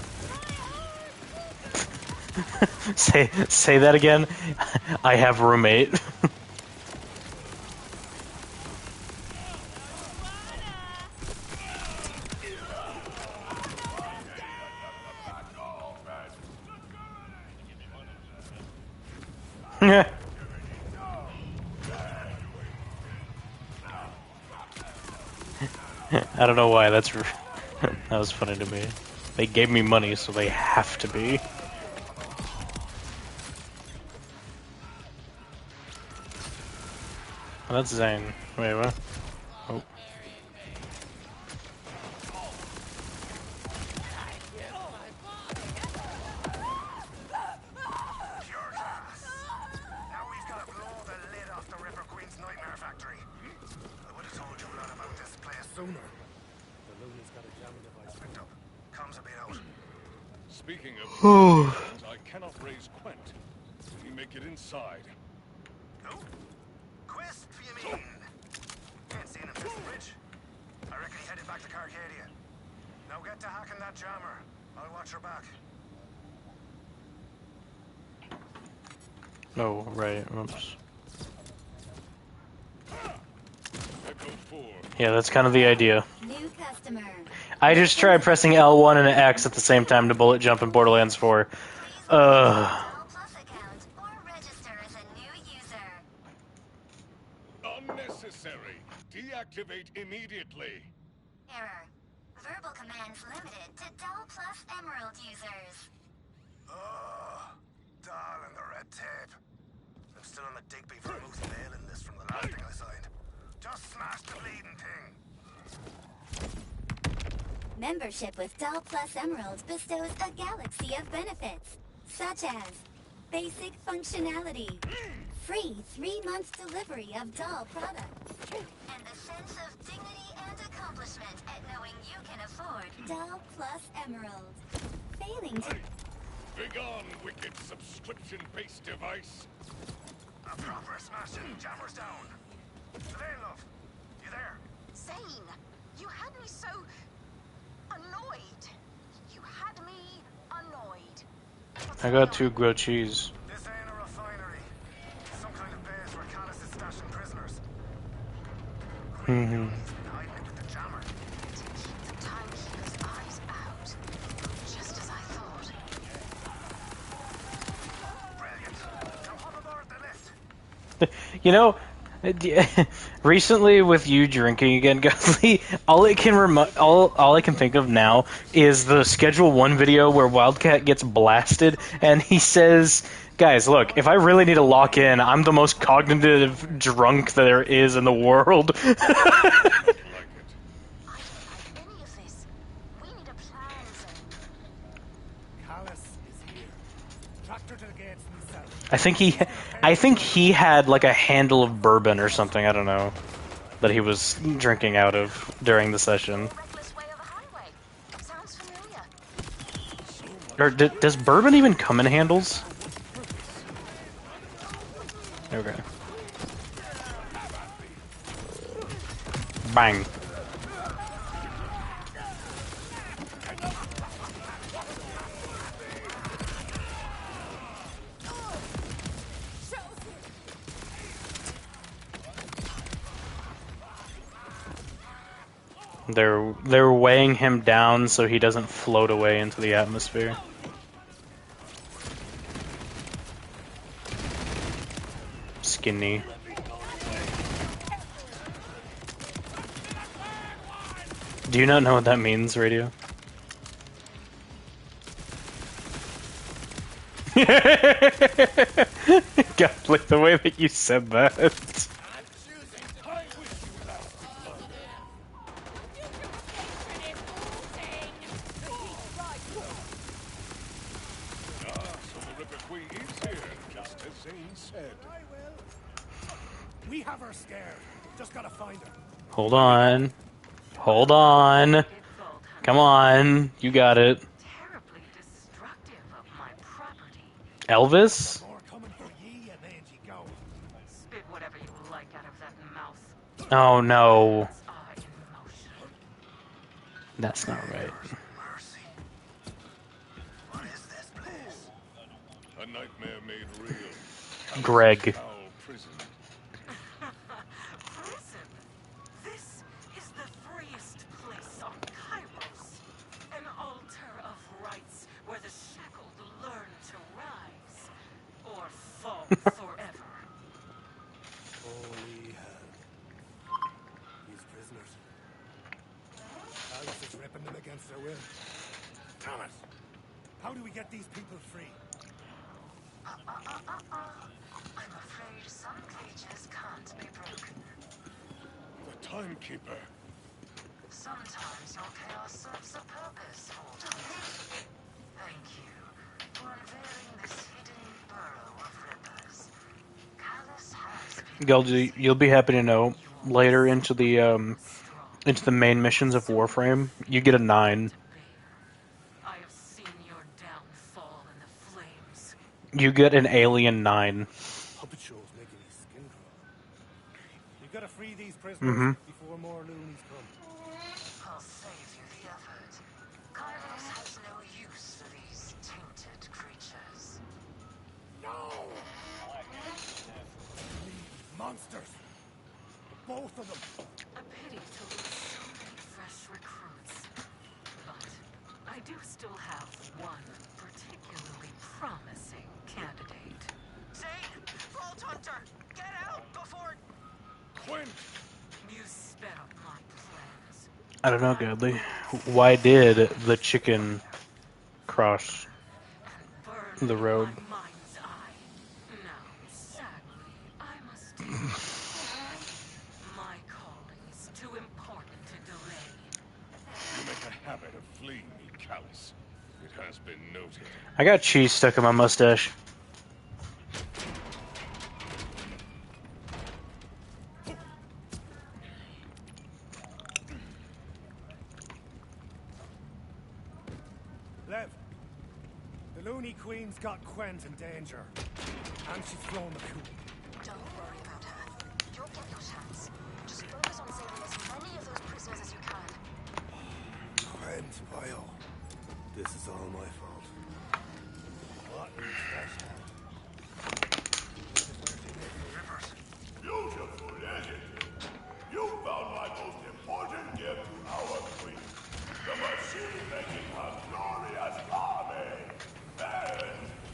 Say that again. I have roommate. I don't know why. That was funny to me. They gave me money, so they have to be. Oh, that's Zane. Wait, what? Oh. Now we've got to blow the lid off the Ripper Queen's Nightmare Factory. I would have told you a lot about this place sooner. The Looney's got a jamming device picked up. Comms a bit out. Speaking of Borderlands, I cannot raise Quent. Did he make it inside? Who? Quest, you mean? Can't see him through the bridge. I reckon he headed back to Carcadia. Now get to hacking that jammer. I'll watch her back. Oh, right. Oops. Echo 4. Yeah, that's kind of the idea. New customer. I just tried pressing L1 and X at the same time to bullet jump in Borderlands 4. Plus account or register as a new user. Unnecessary. Deactivate immediately. Error. Verbal commands limited to Doll Plus Emerald users. Oh, Dahl and the red tape. I'm still on the Digby vermouth mailing list from the last thing I signed. Just smash the bleeding thing. Membership with Doll Plus Emerald bestows a galaxy of benefits, such as basic functionality, free 3-month delivery of Doll products, and the sense of dignity and accomplishment at knowing you can afford Doll Plus Emerald. Failing to... Begone, wicked subscription-based device. A proper smashing jammer's down. Savannah, love, you there? Zane, you had me so annoyed. You had me annoyed. I got 2 grilled cheese. This ain't a refinery. It's some kind of base where Callus is stashing prisoners. He's been hiding it with the jammer. To keep the timekeeper's eyes out. Just as I thought. Brilliant. Now hop aboard the lift. You know, recently with you drinking again, Guthrie, all I can think of now is the Schedule 1 video where Wildcat gets blasted, and he says, guys, look, if I really need to lock in, I'm the most cognitive drunk there is in the world. Like it. I don't like any of this. We need a plan, Zane. Callus is here. Tracked her to the gates himself. I think he had like a handle of bourbon or something, I don't know, that he was drinking out of during the session. Reckless way of a highway. Sounds familiar. Or does bourbon even come in handles? Okay. Bang. They're weighing him down so he doesn't float away into the atmosphere. Skinny. Do you not know what that means, Radio? God, like the way that you said that. We have her scared. Just gotta find her. Hold on. Hold on. Come on. You got it. Terribly destructive of my property. Elvis? More coming for ye, and then ye go. Spit whatever you like out of that mouth. Oh no. Are in motion. That's not right. Mercy. What is this place? A nightmare made real. Greg. Foul prison. Prison. This is the freest place on Kairos. An altar of rights where the shackled learn to rise or fall forever. Holy hell. These prisoners. Alice is ripping them against their will. Damn it. How do we get these people free? I'm afraid some cages can't be broken. The timekeeper. Sometimes your chaos serves a purpose, Holden. Thank you for unveiling this hidden burrow of rippers. Callus has been You'll be happy to know later into the main missions of Warframe, you get a 9. I have seen your downfall in the flames. You get an alien 9. Puppet show's making me skin crawl. We've got to free these prisoners before more loonies come. I'll save you the effort. Kairos has no use for these tainted creatures. No! Monsters! Both of them! A pity to lose so many fresh recruits. But I do still have one particularly promising candidate. Zane! Vault Hunter! Get out before... Quint! You sped up my plans. I don't know, Godly. Why did the chicken cross Burn the road? my mind's eye. Now, sadly, I must... My calling is too important to delay. You make a habit of fleeing me, Callus. It has been noted. I got cheese stuck in my mustache. Lev, the Looney Queen's got Quent in danger. And she's flown the coup. Don't worry about her. You'll get your chance. Just focus on saving as many of those prisoners as you can. Quent, Bio. This is all my fault. What in trash hell? Beautiful, isn't it? You found my most important gift to our queen. The machine making her glorious army. And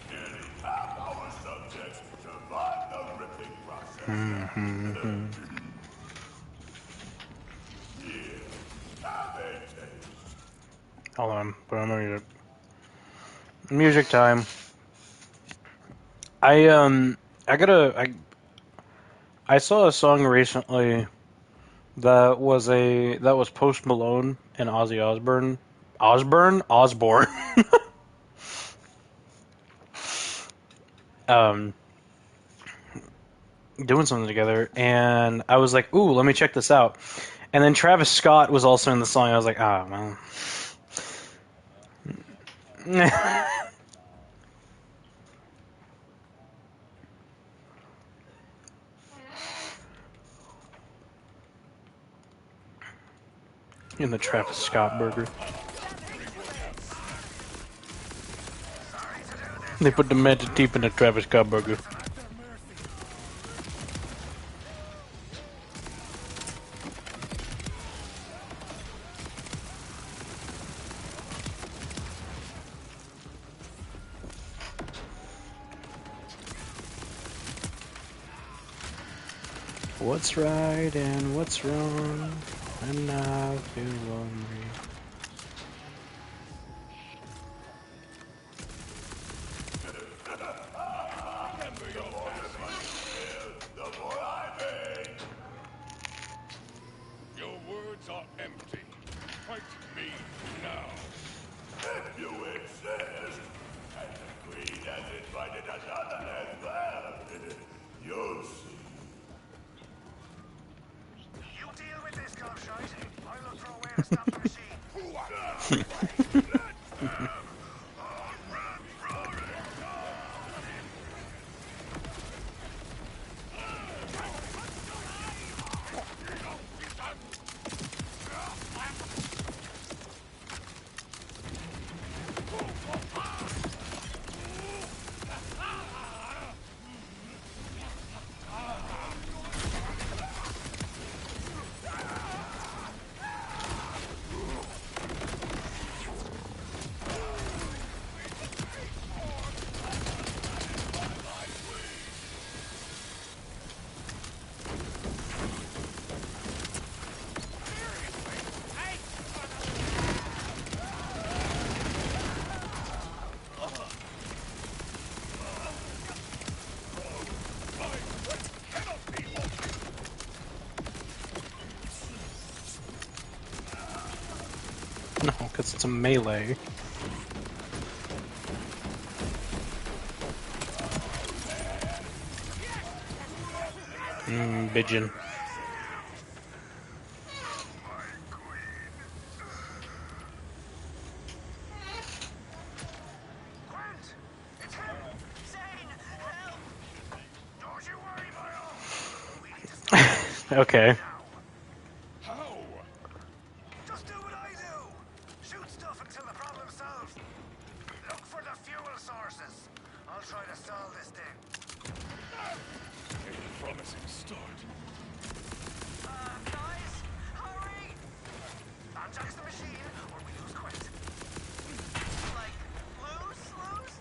nearly half our subjects survived the ripping process. Here, have it. Hold on, put on my music. Music time. I saw a song recently that was Post Malone and Ozzy Osbourne. Osborne. Doing something together, and I was like, "Ooh, let me check this out." And then Travis Scott was also in the song. I was like, "Ah, well." In the Travis Scott burger. They put the magic teeth in the Travis Scott burger. What's right and what's wrong, and I feel lonely. Your words are empty. Fight me now. If you insist, and the Queen has invited another as well, you'll see. You deal with this, gobshite. I'll look for a way to stop the machine. No, because it's a melee. Pigeon. Gwent! It's him! Zane! Help! Don't you worry, Milo! We need to stop Okay. now. How? Just do what I do! Shoot stuff until the problem's solved. Look for the fuel sources. I'll try to solve this thing. A promising start. Guys, hurry! Unjacks the machine, or we lose Quint. Like, lose?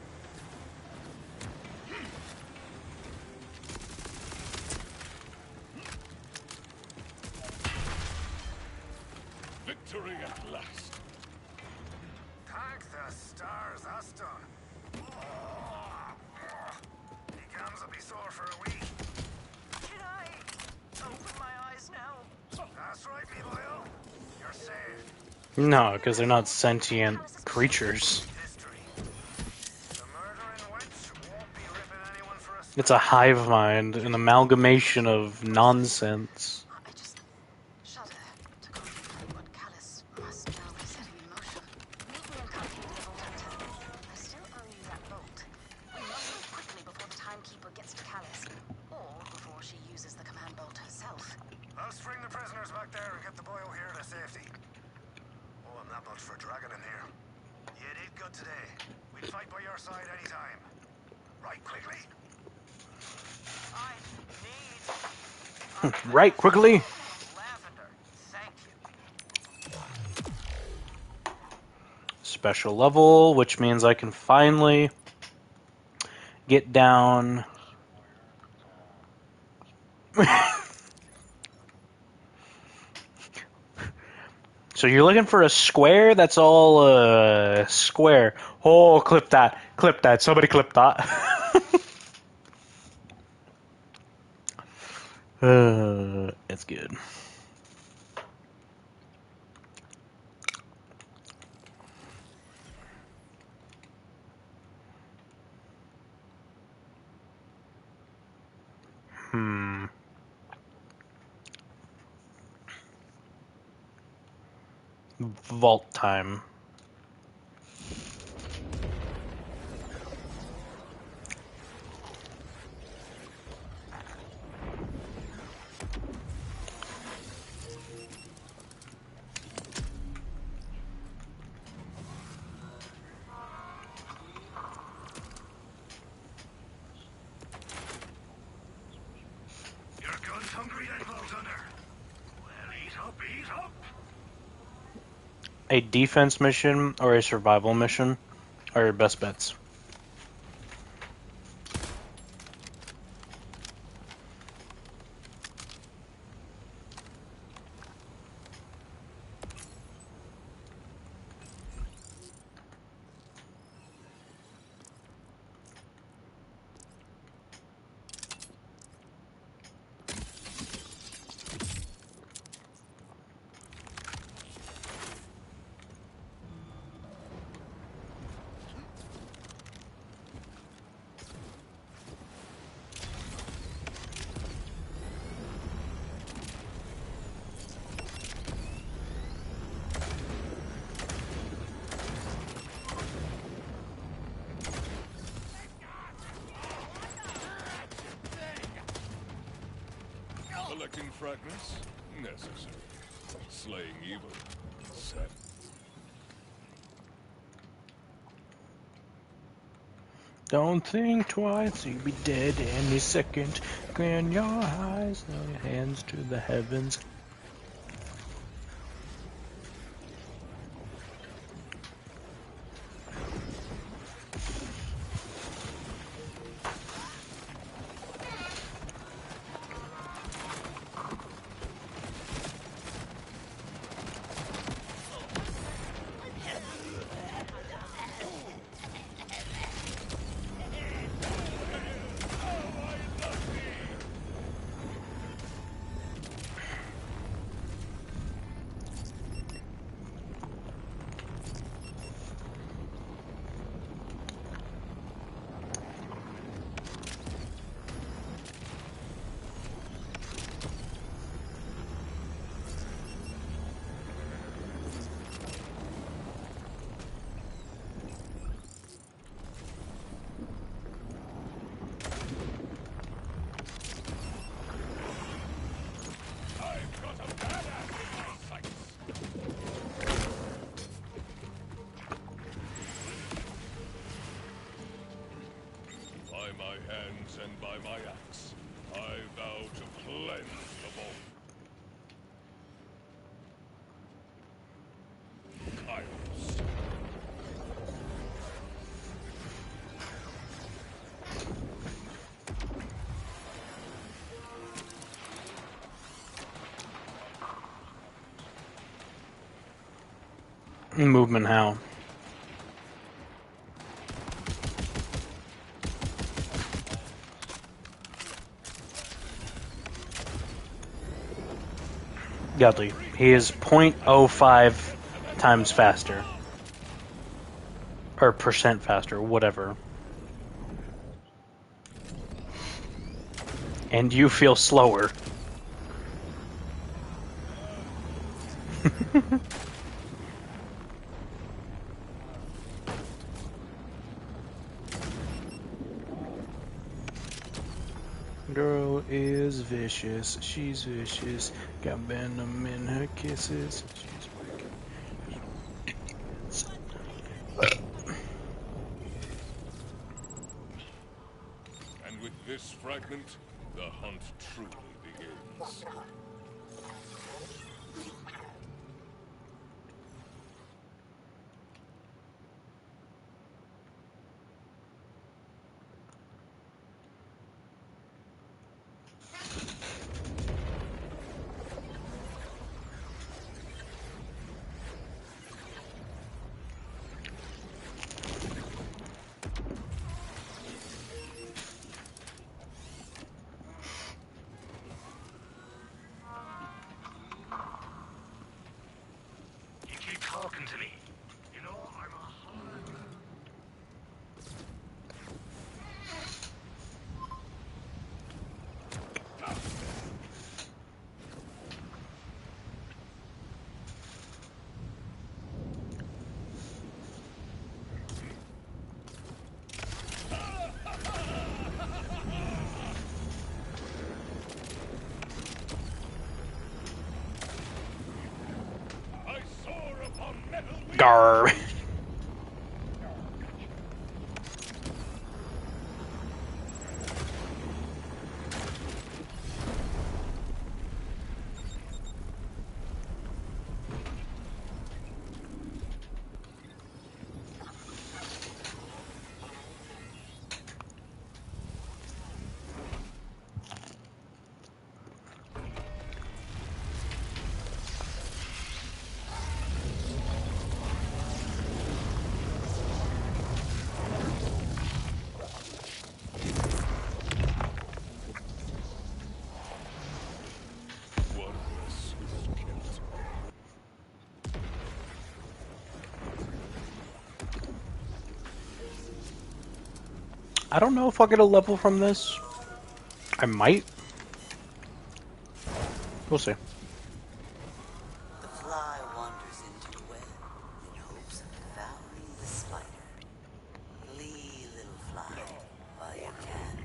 Victory at last. Thank the stars, that's done. The gums will be sore for a week. Can I open my eyes now? That's right, people. You're safe. No, because they're not sentient creatures. History. The murdering witch won't be ripping anyone for a It's a hive mind, an amalgamation of nonsense. I just shudder to contemplate what Callus must now be setting in motion. Meet me in Carcade the Vault Hunter. I still owe you that bolt. We must move quickly before the Timekeeper gets to Callus, or before she uses the command bolt herself. I'll spring the prisoners back there and get the boy here to safety. Oh, I'm not much for dragging in here. You did good today. We'd fight by your side anytime. Right, quickly. I need Right, quickly. lavender. Thank you. Special level, which means I can finally get down. So you're looking for a square? That's all square. Oh, clip that. Clip that. Somebody clip that. It's good. Vault time. Your gun's hungry, then, Vault Hunter. Well, eat up, eat up. A defense mission or a survival mission are your best bets. fragments? Necessary. Slaying evil. Sad. Don't think twice, you'll be dead any second. Clean your eyes, throw your hands to the heavens. By my hands and by my axe, I vow to cleanse the vault. Kairos. Movement how? Godly. He is 0.05 times faster. Or percent faster, whatever. And you feel slower. Girl is vicious, she's vicious, got venom in her kisses. She's wicked. And with this fragment, the hunt truly begins. You keep talking to me. You know, I'm a hard... I soar upon metal wheels. Gar. One less is kept. I don't know if I'll get a level from this. I might. We'll see. The fly wanders into a web in hopes of devouring the spider. Flee, little fly, while you can.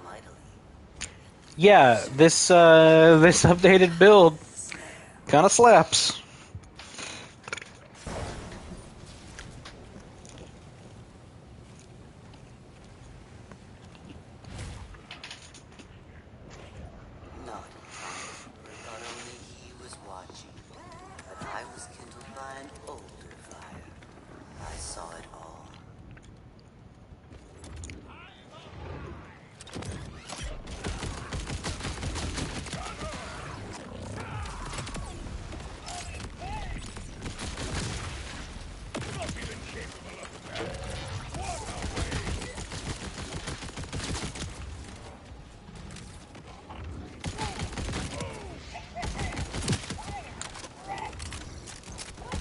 mightily. Yeah, this updated build kind of slaps. Naughty timekeeper thought only he was watching, but I was kindled by an older fire. I saw it all.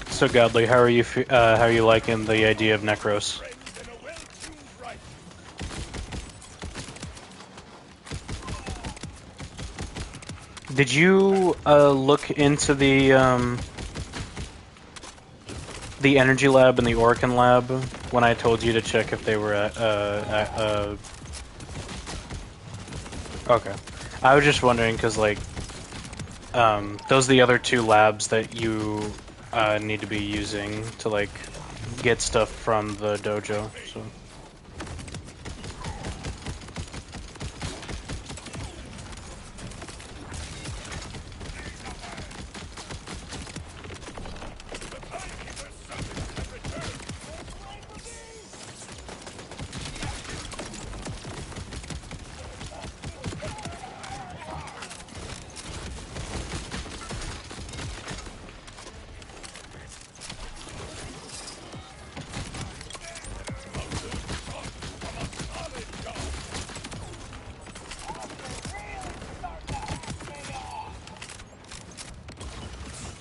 So Godly, how are you? How are you liking the idea of Necros? Did you look into the energy lab and the Orkin lab when I told you to check if they were at Okay, I was just wondering because like those are the other two labs that you need to be using to like get stuff from the dojo. So.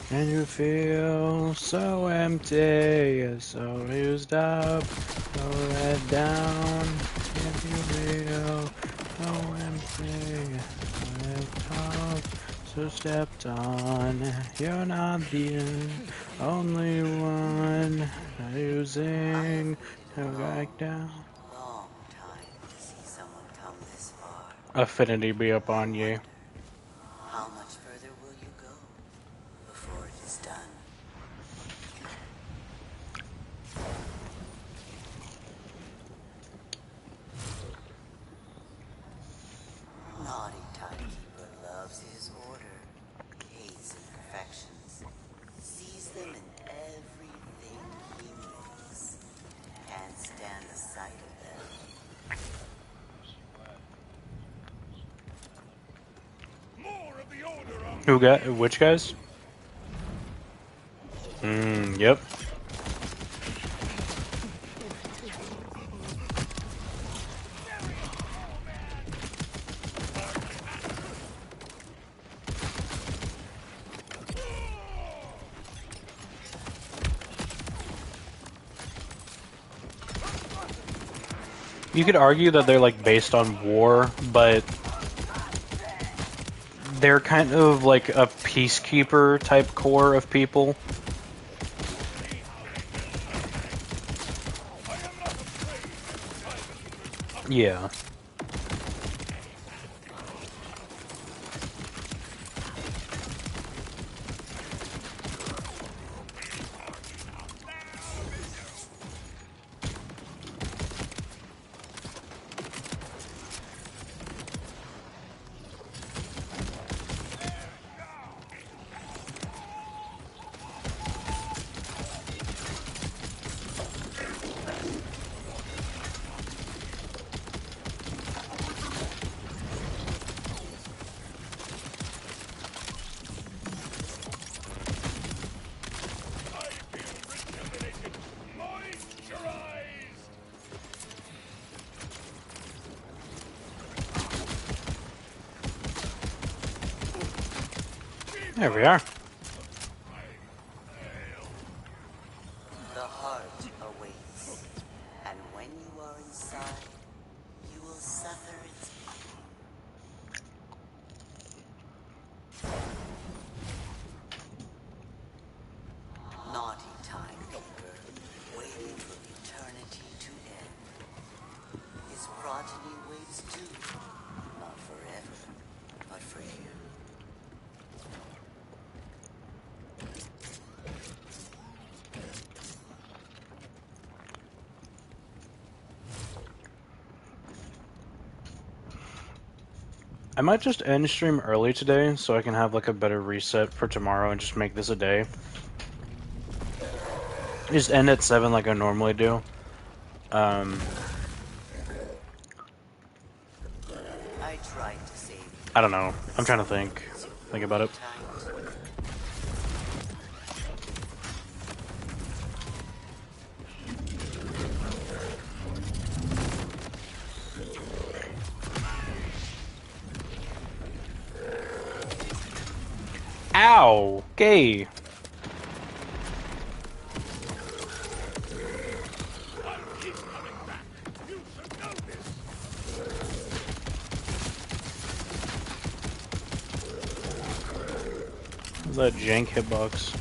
And you feel so empty, so used up, so let down. If you feel so empty, so let tough, so stepped on. You're not the only one using to back down. Long time to see someone come this far. Affinity be upon you. How much further will you go before it is done? Naughty timekeeper loves his order, hates imperfections, sees them in everything he makes, can't stand the sight of them. More of the order on Who got which guys? Yep. You could argue that they're like based on war, but they're kind of like a peacekeeper type core of people. Yeah. There we are. The heart awaits, and when you are inside, you will suffer its naughty timekeeper, waiting for eternity to end. His progeny waits too, I might just end stream early today so I can have like a better reset for tomorrow and just make this a day. Just end at 7 like I normally do. I tried to save you. I don't know. I'm trying to think about it. Times. Ow! Gay! What's that jank hitbox?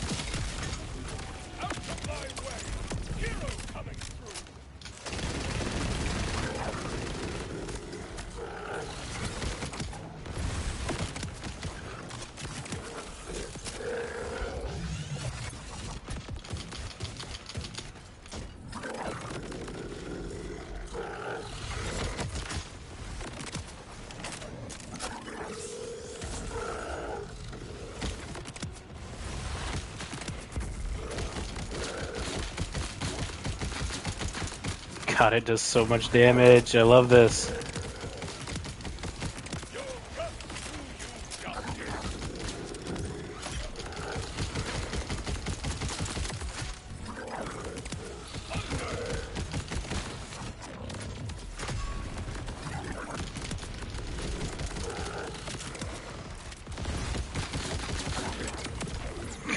God, it does so much damage. I love this.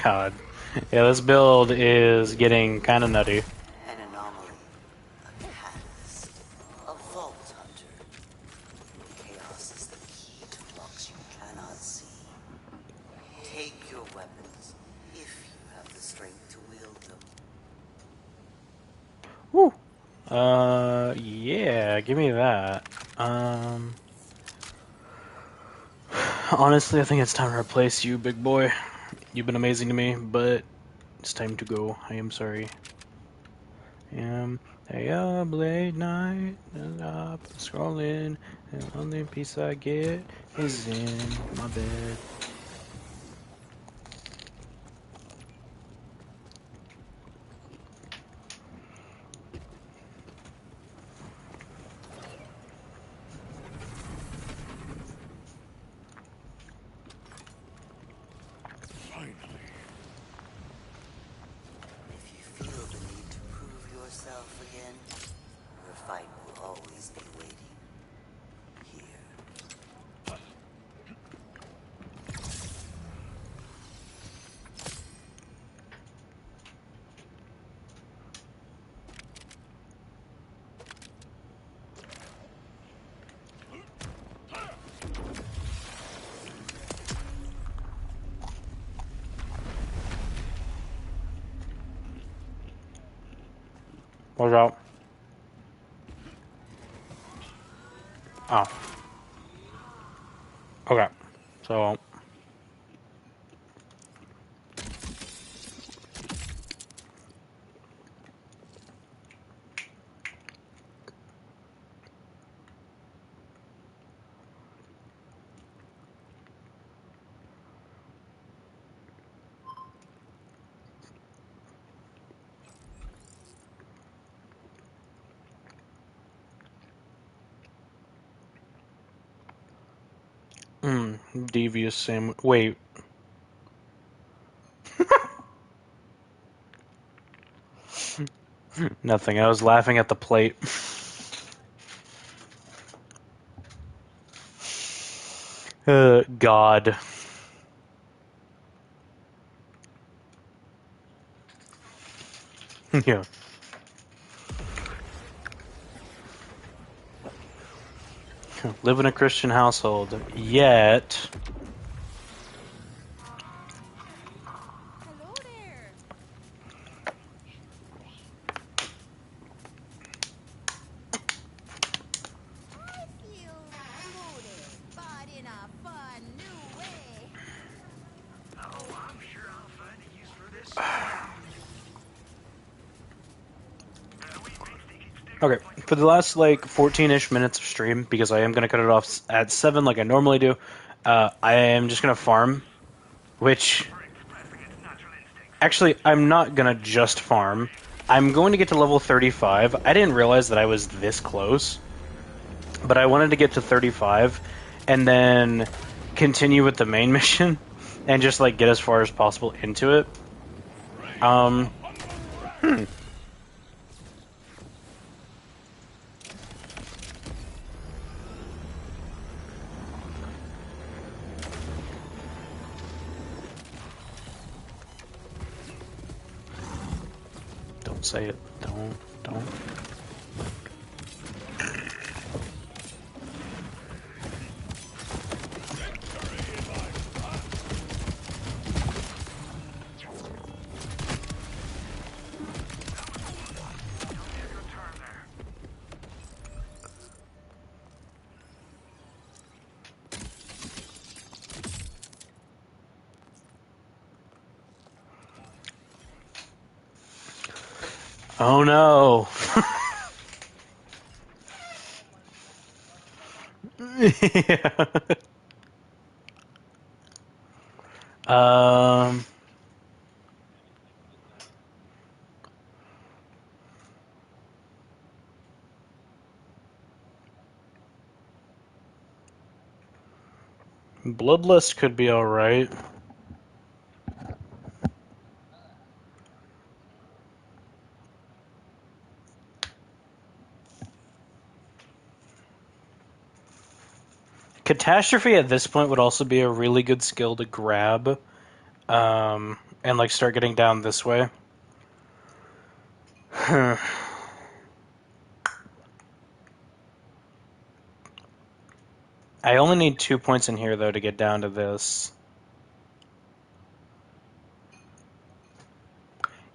God. Yeah, this build is getting kind of nutty. An anomaly. A catalyst. A vault hunter. Chaos is the key to locks you cannot see. Take your weapons, if you have the strength to wield them. Woo! Yeah, give me that. Honestly, I think it's time to replace you, big boy. You've been amazing to me, but it's time to go. I am sorry. Hey up late night, and up scrolling, and the only piece I get is in my bed. If you feel the need to prove yourself again, your fight will always be waiting. Here. Watch out. Oh. Okay. So. Devious sandwich. Wait. Nothing. I was laughing at the plate. God. Yeah. Live in a Christian household. Yet. Hello there. I feel bloated, but in a fun new way. Oh, I'm sure I'll find a use for this. Okay. For the last like 14-ish minutes of stream, because I am gonna cut it off at 7 like I normally do, I am just gonna farm, which actually I'm not gonna just farm. I'm going to get to level 35. I didn't realize that I was this close, but I wanted to get to 35 and then continue with the main mission and just like get as far as possible into it. Don't say it. Don't. Oh no. Yeah. Um. Bloodlust could be alright. Catastrophe at this point would also be a really good skill to grab, and like start getting down this way. I only need 2 points in here though to get down to this.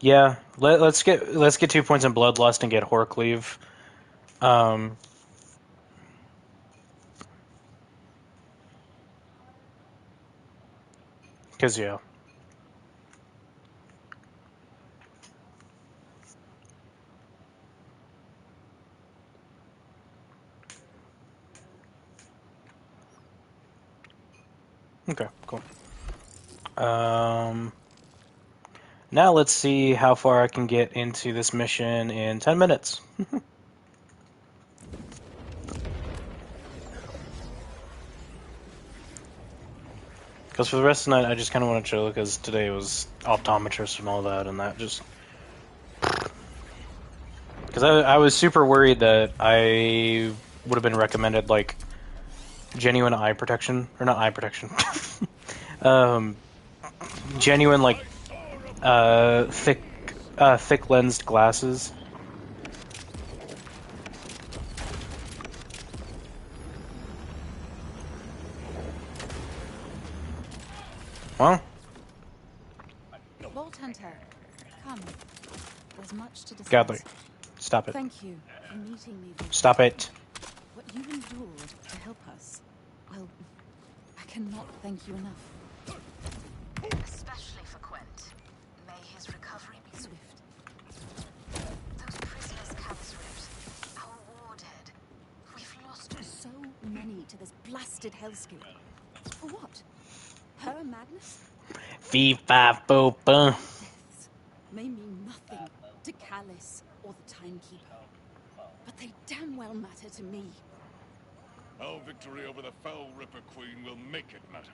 Yeah, let's get 2 points in Bloodlust and get Horcleave. Cause yeah. Okay, cool. Now let's see how far I can get into this mission in 10 minutes. Because for the rest of the night, I just kind of want to chill, because today was optometrist and all that, and that just... Because I was super worried that I would have been recommended, like, genuine eye protection, or not eye protection, genuine, like, thick lensed glasses. Well, Vault Hunter, come. There's much to discuss. Godly, stop it. Thank you for meeting me. Vault Stop Hunter. it. What you endured to help us. Well, I cannot thank you enough. Especially for Quent. May his recovery be swift. Those prisoners Callus ripped, our warhead. We've lost So many to this blasted hellscape. For what? Her madness? Fee, fi, fo, fum. Deaths may mean nothing to Callus or the Timekeeper. But they damn well matter to me. Our victory over the foul Ripper Queen will make it matter.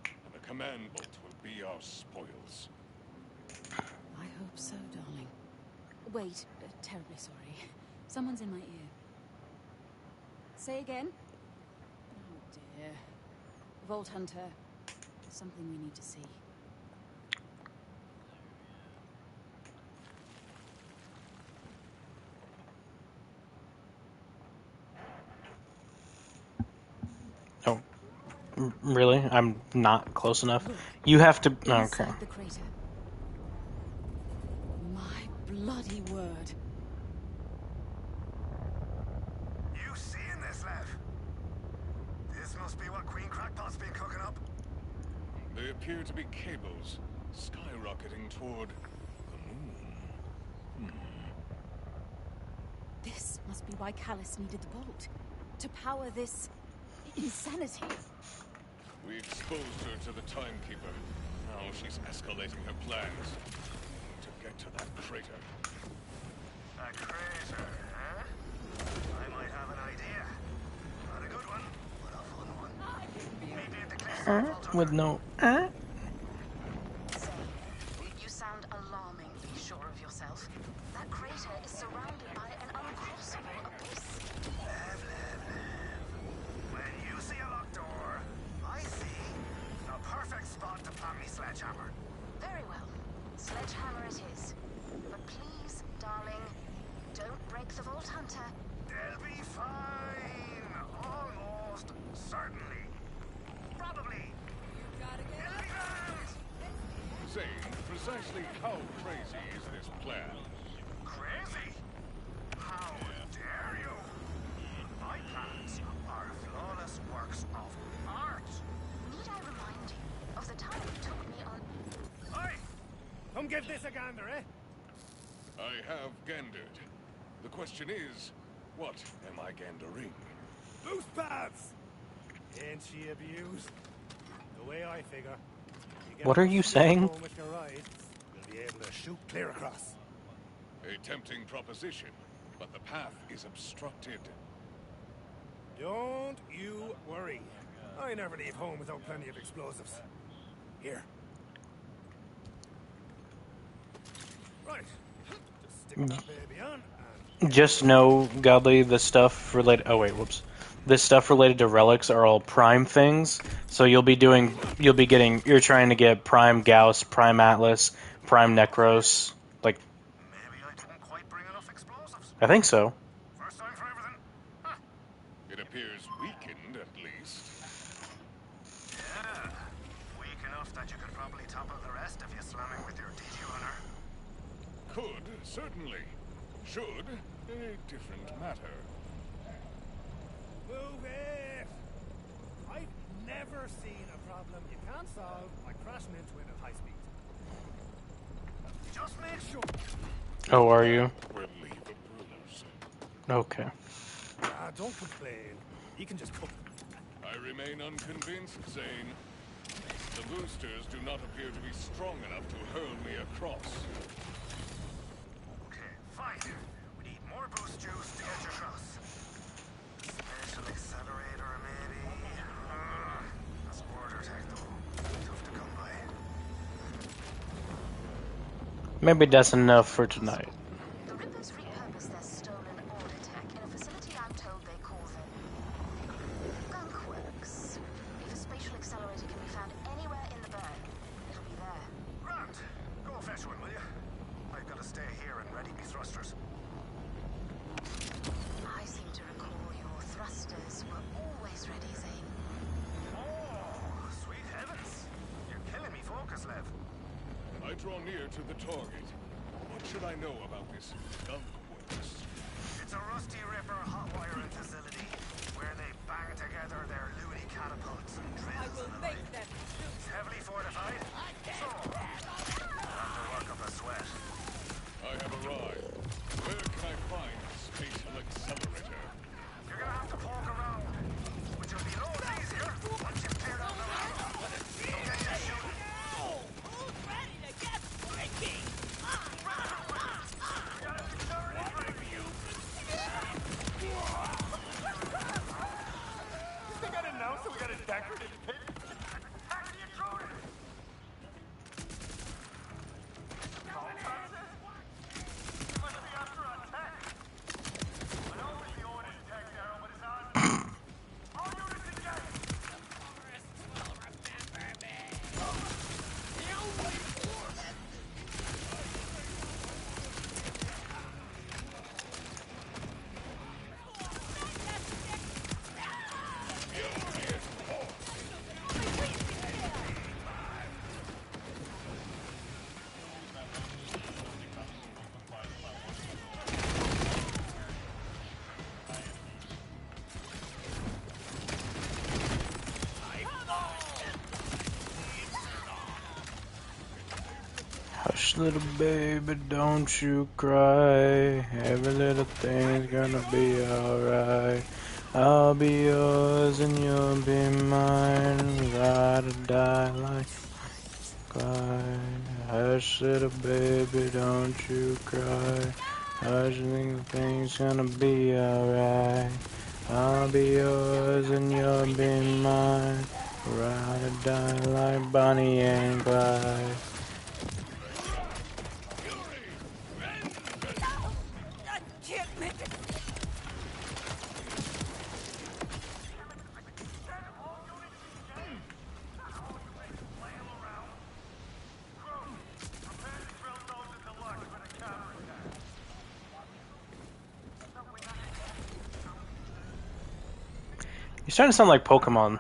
And the command bolt will be our spoils. I hope so, darling. Wait, terribly sorry. Someone's in my ear. Say again? Oh dear. Vault Hunter, there's something we need to see. Oh, really? I'm not close enough. You have to. Okay. Inside the crater. My bloody word. You seeing this, Lev? This must be what Queen Crackpot's been cooking up. They appear to be cables, skyrocketing toward the moon. This Must be why Callus needed the bolt. To power this insanity. We exposed her to the Timekeeper. Now she's escalating her plans. To get to that crater. A crater, huh? I might have an idea. Not a good one, but a fun one. Meet me at the cliffside, With no Say, you sound alarmingly sure of yourself. That crater is surrounded by an uncrossable abyss. When you see a locked door, I see a perfect spot to plant me sledgehammer. Very well. Sledgehammer it is. But please, darling, don't break the Vault Hunter. They'll be fine. Almost certainly. Probably. It'll be grand. Zane, precisely how crazy is this plan? Crazy? How dare you? My plans are flawless works of art. Need I remind you of the time you took me on... Oi! Come give this a gander, eh? I have gandered. The question is, what am I gandering? Boost pads! Ain't she abused? The way I figure. What are you saying? With your ride, you'll be able to shoot clear across. A tempting proposition, but the path is obstructed. Don't you worry. I never leave home without plenty of explosives. Here. Right. Just stick that baby on and... Just know, Godly, the stuff related. Oh wait, whoops. This stuff related to relics are all prime things. So you're trying to get prime Gauss, prime Atlas, prime Necros. Like, Maybe I didn't quite bring enough explosives. I think so. First time for everything. Huh. It appears weakened, at least. Yeah. Weak enough that you could probably topple the rest if you slam it with your Digihunter. Could, certainly. Should, a different matter. Move it! I've never seen a problem you can't solve by crashing into it at high speed. Just make sure. Oh, are you? We'll leave a bruise. Okay. Don't complain. You can just cook. I remain unconvinced, Zane. The boosters do not appear to be strong enough to hurl me across. Okay, fine. We need more boost juice to get you across. Special accelerator, maybe? That's border tech, though. Tough to come by. Maybe that's enough for tonight. The Rippers repurpose their stolen order tech in a facility I'm told they call the Gunkworks. If a spatial accelerator can be found anywhere in the burn, it'll be there. Grant, go fetch one, will you? I've got to stay here and ready me thrusters. I seem to recall your thrusters were always ready, Zane. Oh, sweet heavens. You're killing me focus, Lev. I draw near to the target. What should I know about this Gunkworks? It's a Rusty Ripper hot wiring facility where they bang together their loony catapults and drills and the like. It's heavily fortified, so have to work up a sweat. I have arrived. Where can I find a spatial accelerator? You're gonna have to poke around, which will be loads easier once you've cleared out the round. Don't get you shooting. Who's ready to get freaky? You think I didn't know, so we got a decorative pit? Attack the intruder! You must be after a tech. I know it's the orders tech there, but it's on. All units engaged! Hush, little baby, don't you cry. Every little thing's gonna be alright. I'll be yours and you'll be mine. Ride or die like Clyde. Hush, little baby, don't you cry. Hush, little thing's gonna be alright. I'll be yours and you'll be mine. Ride or die like Bonnie and Clyde. You're starting to sound like Pokemon.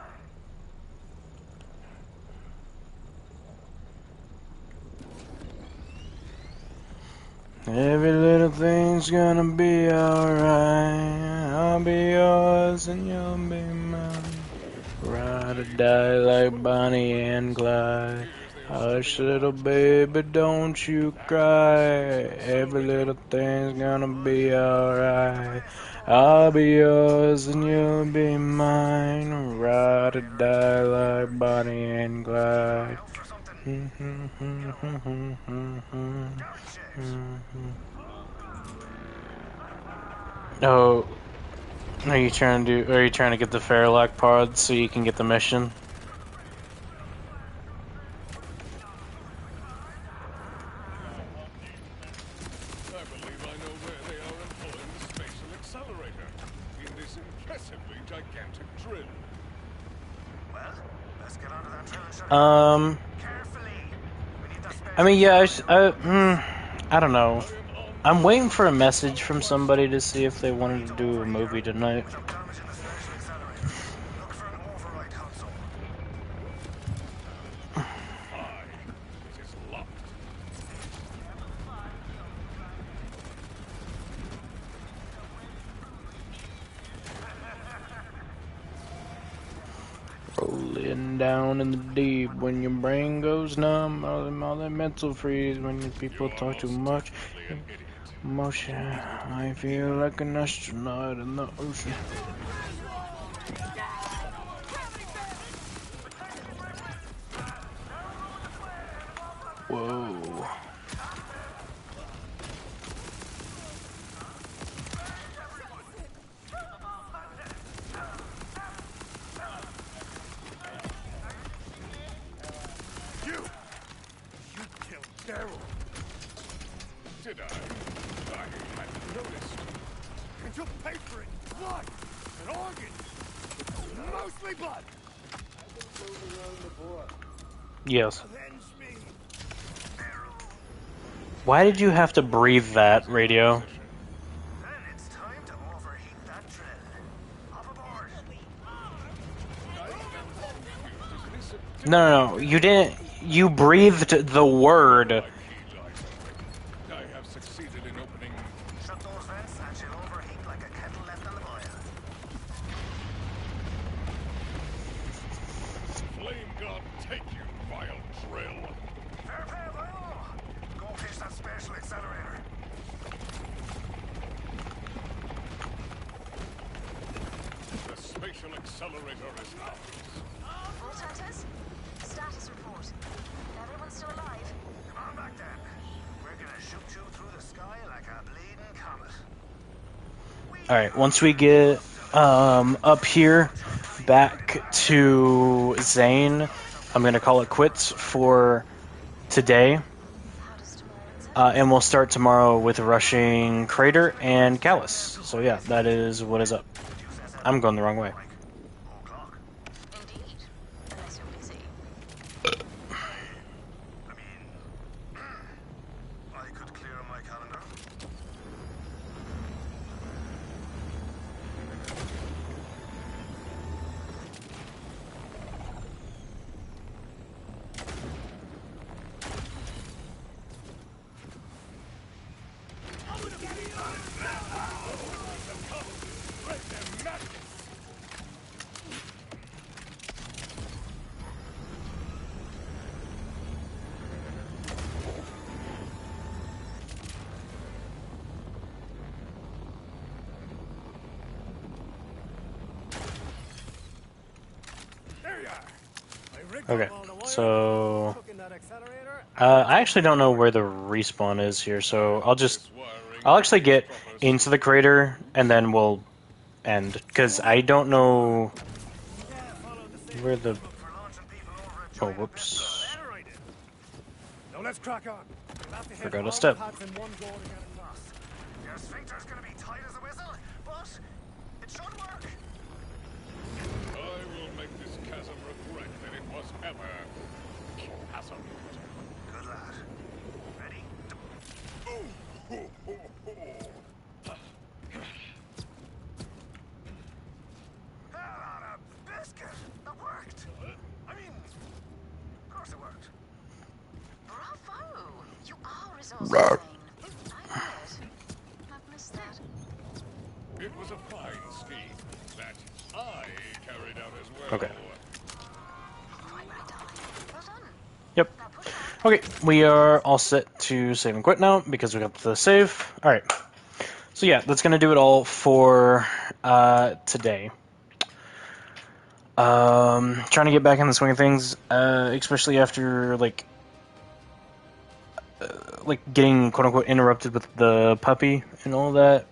Every little thing's gonna be alright. I'll be yours and you'll be mine. Ride or die like Bonnie and Clyde. Hush, little baby, don't you cry. Every little thing's gonna be alright. I'll be yours and you'll be mine. Ride or die like Bonnie and Clyde. Oh, are you trying to get the Fairlock pod so you can get the mission? I believe I know where they are employing the spatial accelerator in this impressively gigantic drill. Well, let's get onto that drill and shut it. Carefully. We need that I mean, special I don't know. I'm waiting for a message from somebody to see if they wanted to do a movie tonight. damage in the special accelerator. Look for an override console. Aye, it is locked. Rolling down in the deep when your brain goes numb, all that mental freeze when your people talk too much. Motion, I feel like an astronaut in the ocean. Whoa. You killed Daryl. Did I? I hadn't noticed. And you'll pay for it. Blood and organs. Mostly blood. Yes. Avenge me. Why did you have to breathe that, Radio? Then it's time to overheat that drill. Hop aboard. No, you didn't. You breathed the word. I have succeeded in opening. Shut those vents and she'll overheat like a kettle left on the boil. Flame God take you, vile drill. Fair play, boyo. Go pitch that special accelerator. The spatial accelerator is ours. Vault Hunters, status report. Everyone still alive? Come on back then. We're gonna shoot you through the sky like a bleeding comet. Alright, once we get up here back to Zane, I'm gonna call it quits for today. How does tomorrow end? And we'll start tomorrow with rushing Crater and Callus. So yeah, that is what is up. I'm going the wrong way. O'clock. Indeed. Unless you're busy. I mean, I could clear my calendar. Okay, so I actually don't know where the respawn is here, so I'll actually get into the crater and then we'll end because I don't know where the. Oh, whoops! Now let's crack on. We'll have to hit Forgot a all step. the pads in one go to get across. Your sphincter's gonna be tight as a whistle, but it should work. I will make this chasm regret that it was ever chasm. Good lad. Ready? Hell on a biscuit! That worked! I mean, of course it worked. Bravo! You are resourceful, Zane. I knew it. I've missed that. It was a fine scheme that I carried out as well. Okay. Quite right, darling. Well done. Yep. Now put it back. Okay, we are all set to save and quit now because we got the save. All right. So yeah, that's gonna do it all for today. Trying to get back in the swing of things, especially after like getting quote unquote interrupted with the puppy and all that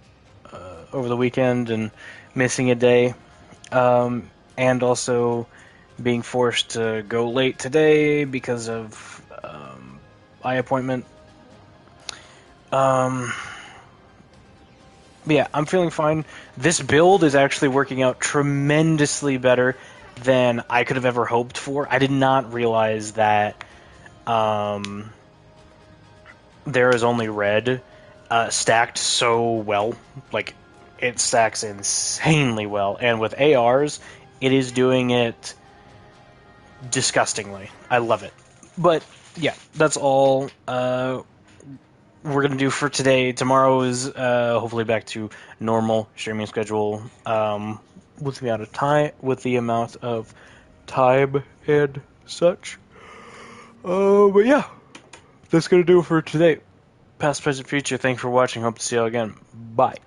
over the weekend and missing a day, and also being forced to go late today because of eye appointment. Yeah, I'm feeling fine. This build is actually working out tremendously better than I could have ever hoped for. I did not realize that there is only red stacked so well. Like, it stacks insanely well. And with ARs, it is doing it disgustingly. I love it. But, yeah, that's all we're going to do for today. Tomorrow is hopefully back to normal streaming schedule with the amount of time and such. But yeah, that's going to do it for today. Past, present, future, thanks for watching. Hope to see you all again. Bye.